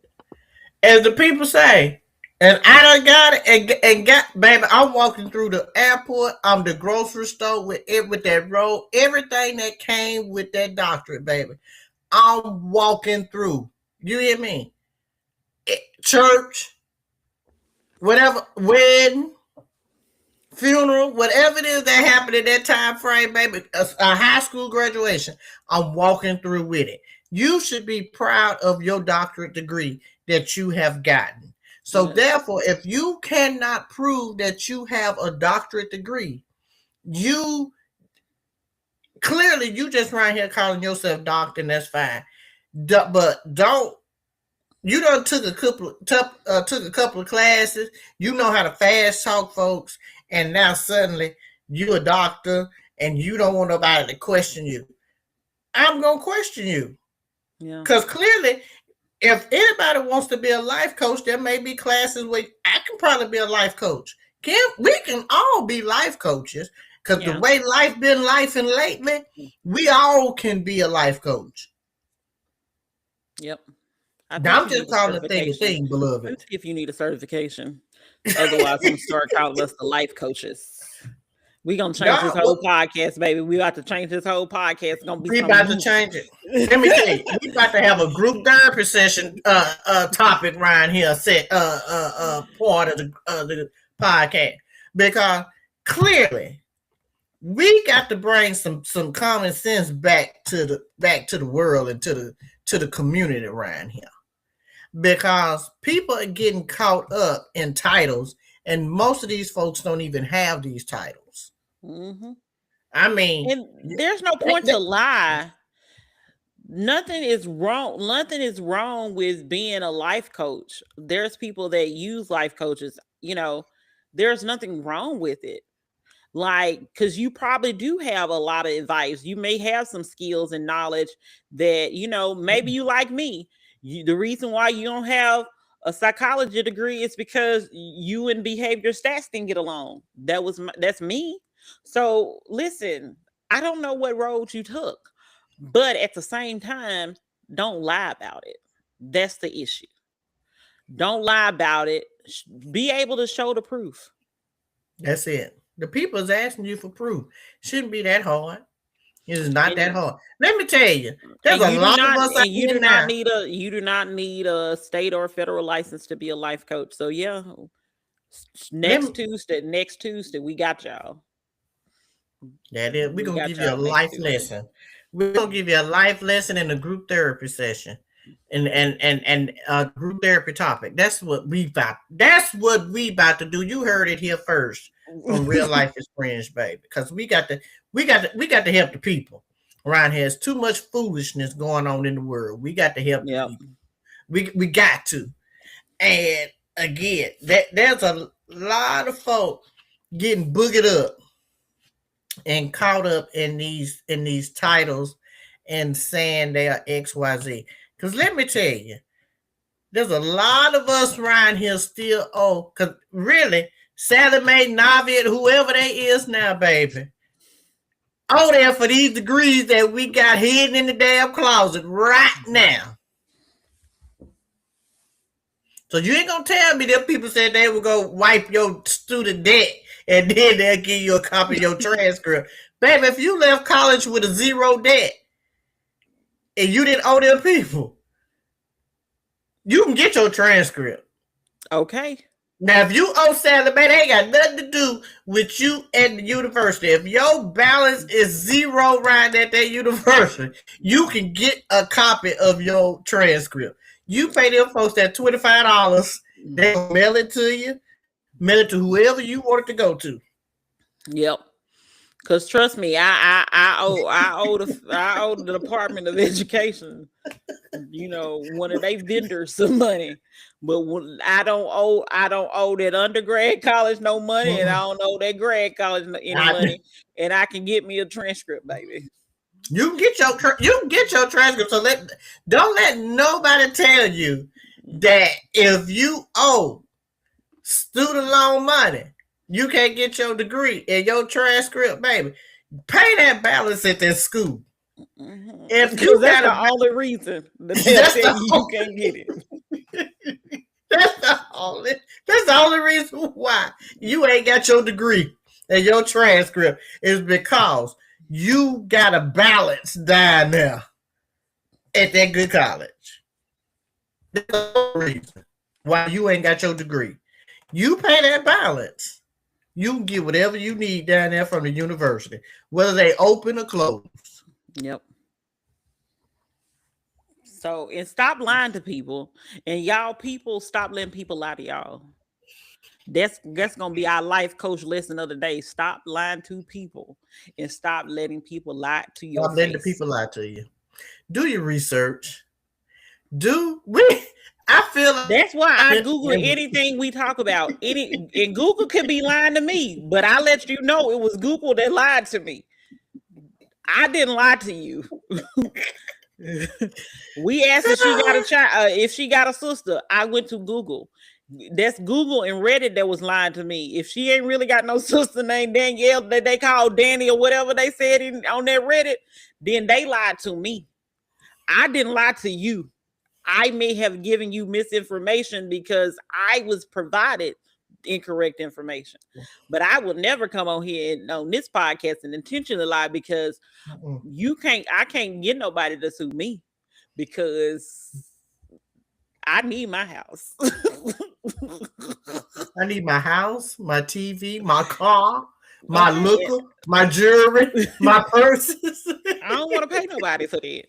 as the people say, and I done got it and got, baby, I'm walking through the airport, I'm the grocery store with that roll, everything that came with that doctorate, baby. I'm walking through. You hear me? Church, whatever, wedding, funeral, whatever it is that happened in that time frame, baby, a high school graduation, I'm walking through with it. You should be proud of your doctorate degree that you have gotten. So Yes. therefore, if you cannot prove that you have a doctorate degree, you clearly you just right here calling yourself doctor, and that's fine. But don't you done took a couple of classes. You know how to fast talk folks, and now suddenly you a doctor and you don't want nobody to question you. I'm gonna question you Yeah. because clearly, if anybody wants to be a life coach, there may be classes where I can probably be a life coach. We can all be life coaches because the Yeah. way life been life and lately, we all can be a life coach. Yep. I Now think I'm you need just a calling the thing a certification. thing, Let me beloved. see if you need a certification. Otherwise, I'm gonna start calling us the life coaches. We gonna change this Y'all, whole podcast, baby. We about to change this whole podcast. It's gonna be we some about to deep. change it. Let me tell you, we about to have a group therapy session topic right here, set part of the podcast because clearly we got to bring some common sense back to the world and to the community around here because people are getting caught up in titles and most of these folks don't even have these titles. Mhm. I mean, And there's no point to lie. Nothing is wrong. Nothing is wrong with being a life coach. There's people that use life coaches. There's nothing wrong with it. Like, because you probably do have a lot of advice. You may have some skills and knowledge that, maybe you like me. The reason why you don't have a psychology degree is because you and behavior stats didn't get along. That's me. So listen, I don't know what road you took, but at the same time, don't lie about it. That's the issue. Don't lie about it. Be able to show the proof. that's it. The people is asking you for proof. Shouldn't be that hard. It is not that And hard. Let me tell you, there's and a you do lot of not us out and here now. you do not need a state or federal license to be a life coach. So yeah, Let me, next Tuesday we got y'all. that is, we're We gonna got give you a y'all next life Tuesday. lesson. We're gonna give you a life lesson in a group therapy session. And a group therapy topic. That's what we about to do. You heard it here first on Real Life is Friends, baby. Because we got to help the people around here. There's too much foolishness going on in the world. We got to help the Yep. people. We got to. And again, there's a lot of folk getting boogered up and caught up in these titles and saying they are XYZ. Because let me tell you, there's a lot of us around here still because really, Sally Mae, Navi, whoever they is now, baby, there for these degrees that we got hidden in the damn closet right now. So you ain't gonna tell me that people said they would go wipe your student debt and then they'll give you a copy of your transcript. Baby, if you left college with a zero debt and you didn't owe them people, you can get your transcript. Okay. Now, if you owe Sally Mae, they ain't got nothing to do with you at the university. If your balance is zero right at that university, you can get a copy of your transcript. You pay them folks that $25, they mail it to you, mail it to whoever you want it to go to. Yep. Cause trust me, I owe the Department of Education, one of their vendors some money, but I don't owe that undergrad college no money, and I don't owe that grad college any money, and I can get me a transcript, baby. You can get your transcript. So don't let nobody tell you that if you owe student loan money, you can't get your degree and your transcript, baby. Pay that balance at that school. Mm-hmm. If you that's got the only reason that they'll tell you can't get it. That's the only reason why you ain't got your degree and your transcript is because you got a balance down there at that good college. That's the reason why you ain't got your degree. You pay that balance. You can get whatever you need down there from the university, whether they open or close. Yep. So, and stop lying to people. And y'all people stop letting people lie to y'all. That's gonna be our life coach lesson of the day. Stop lying to people and stop letting people lie to your Stop letting the face. people lie to you. Do your research. Do we? I feel like That's why I Google anything we talk about. And Google could be lying to me, but I let you know it was Google that lied to me. I didn't lie to you. We asked if she got a child, if she got a sister. I went to Google. That's Google and Reddit that was lying to me. If she ain't really got no sister named Danielle that they called Danny or whatever they said on that Reddit, then they lied to me. I didn't lie to you. I may have given you misinformation because I was provided incorrect information. But I will never come on here and on this podcast and intentionally lie because I can't get nobody to sue me because I need my house. I need my house, my TV, my car, my liquor, my jewelry, my purses. I don't want to pay nobody for that.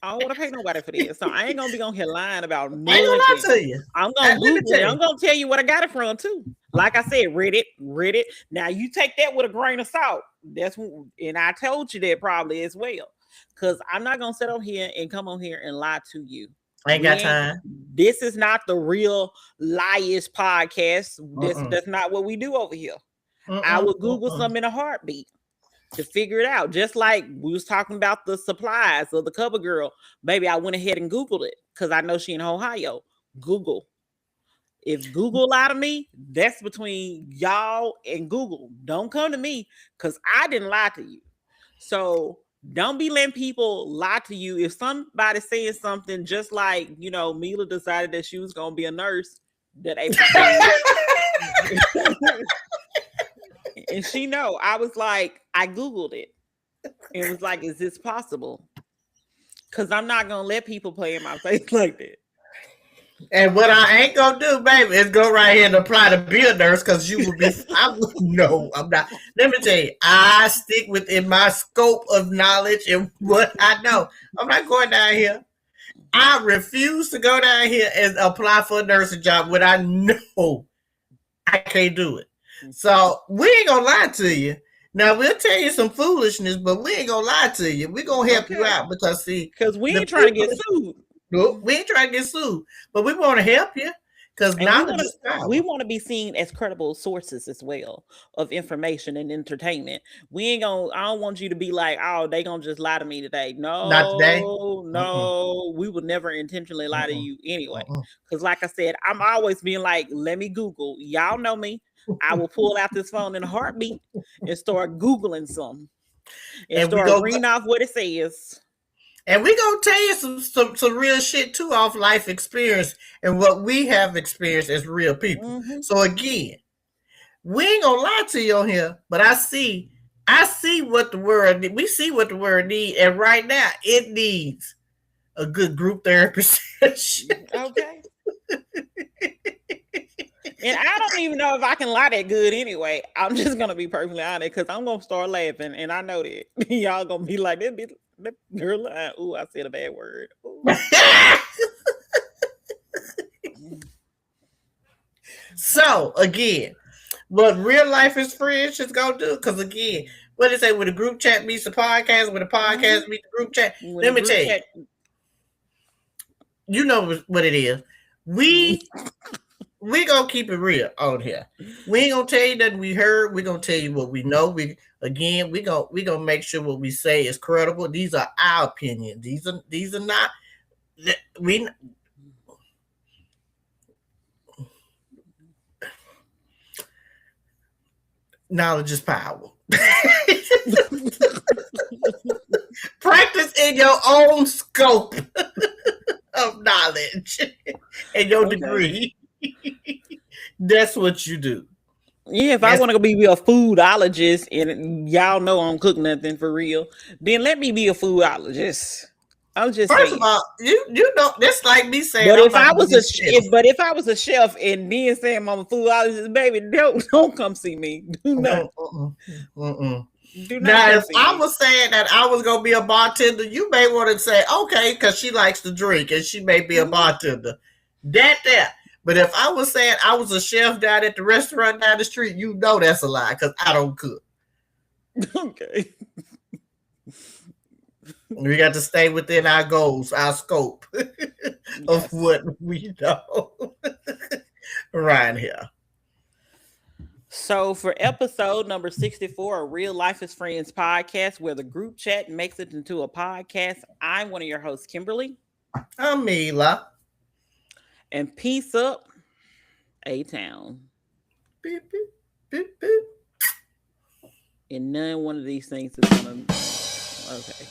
I don't want to pay nobody for that. So I ain't gonna be on here lying about nothing. I ain't gonna lie to you. I'm gonna Google it. I'm gonna tell you what I got it from too. Like I said, Reddit. Now you take that with a grain of salt. And I told you that probably as well. Because I'm not gonna sit on here and come on here and lie to you. I ain't got time. This is not the Real Lieish podcast. That's not what we do over here. I would Google something in a heartbeat to figure it out. Just like we was talking about the supplies of the cover girl. Maybe I went ahead and Googled it because I know she in Ohio. Google. If Google lied to me, that's between y'all and Google. Don't come to me because I didn't lie to you. So don't be letting people lie to you. If somebody saying something just like, Mila decided that she was going to be a nurse that April and she know, I was like, I Googled it. It was like, is this possible? Because I'm not going to let people play in my face like that. And what I ain't gonna do, baby, is go right here and apply to be a nurse because you will be. No, I'm not. Let me tell you, I stick within my scope of knowledge and what I know. I'm not going down here. I refuse to go down here and apply for a nursing job when I know I can't do it. So we ain't gonna lie to you. Now we'll tell you some foolishness, but we ain't gonna lie to you. We're gonna help you out because we ain't trying to get sued. No, we ain't trying to get sued, but we want to help you because knowledge is power. We want to be seen as credible sources as well of information and entertainment. We ain't gonna. I don't want you to be like, oh, they gonna just lie to me today. No, not today. No, we would never intentionally lie to you anyway. Because, like I said, I'm always being like, let me Google. Y'all know me. I will pull out this phone in a heartbeat and start Googling something and start reading off what it says. And we're going to tell you some real shit, too, off life experience and what we have experienced as real people. So, again, we ain't going to lie to you on here, but I see what the world needs. We see what the world needs. And right now, it needs a good group therapy session. Okay. And I don't even know if I can lie that good anyway. I'm just going to be perfectly honest because I'm going to start laughing. And I know that. Y'all going to be like, that girl lying. Ooh, I said a bad word. So, again, what RealLifeish Friends is going to do, because, again, what they say, when a group chat meets the podcast, when the podcast meets the group chat, let me tell you, you know what it is. We gonna keep it real on here. We ain't gonna tell you that we heard. We gonna tell you what we know. We gonna make sure what we say is credible. These are our opinions. These are not. We. Knowledge is power. Practice in your own scope of knowledge and your degree. That's what you do. Yeah, if I want to be a foodologist and y'all know I don't cook nothing for real, then let me be a foodologist. I'm just first saying. Of all, you know that's like me saying. But if I was a chef and then saying I'm a foodologist, baby, don't come see me. Do not. Do not Now, if cuss I in. was saying that I was gonna be a bartender, you may want to say, okay, because she likes to drink and she may be a Mhm. bartender. That. But if I was saying I was a chef down at the restaurant down the street, you know that's a lie because I don't cook. Okay. We got to stay within our goals, our scope of Yes. what we know right here. So for episode number 64 of Real Life is Friends podcast, where the group chat makes it into a podcast, I'm one of your hosts, Kimberly. I'm Mila. And peace up, A-Town. Beep, beep, beep, beep. And none one of these things is gonna okay.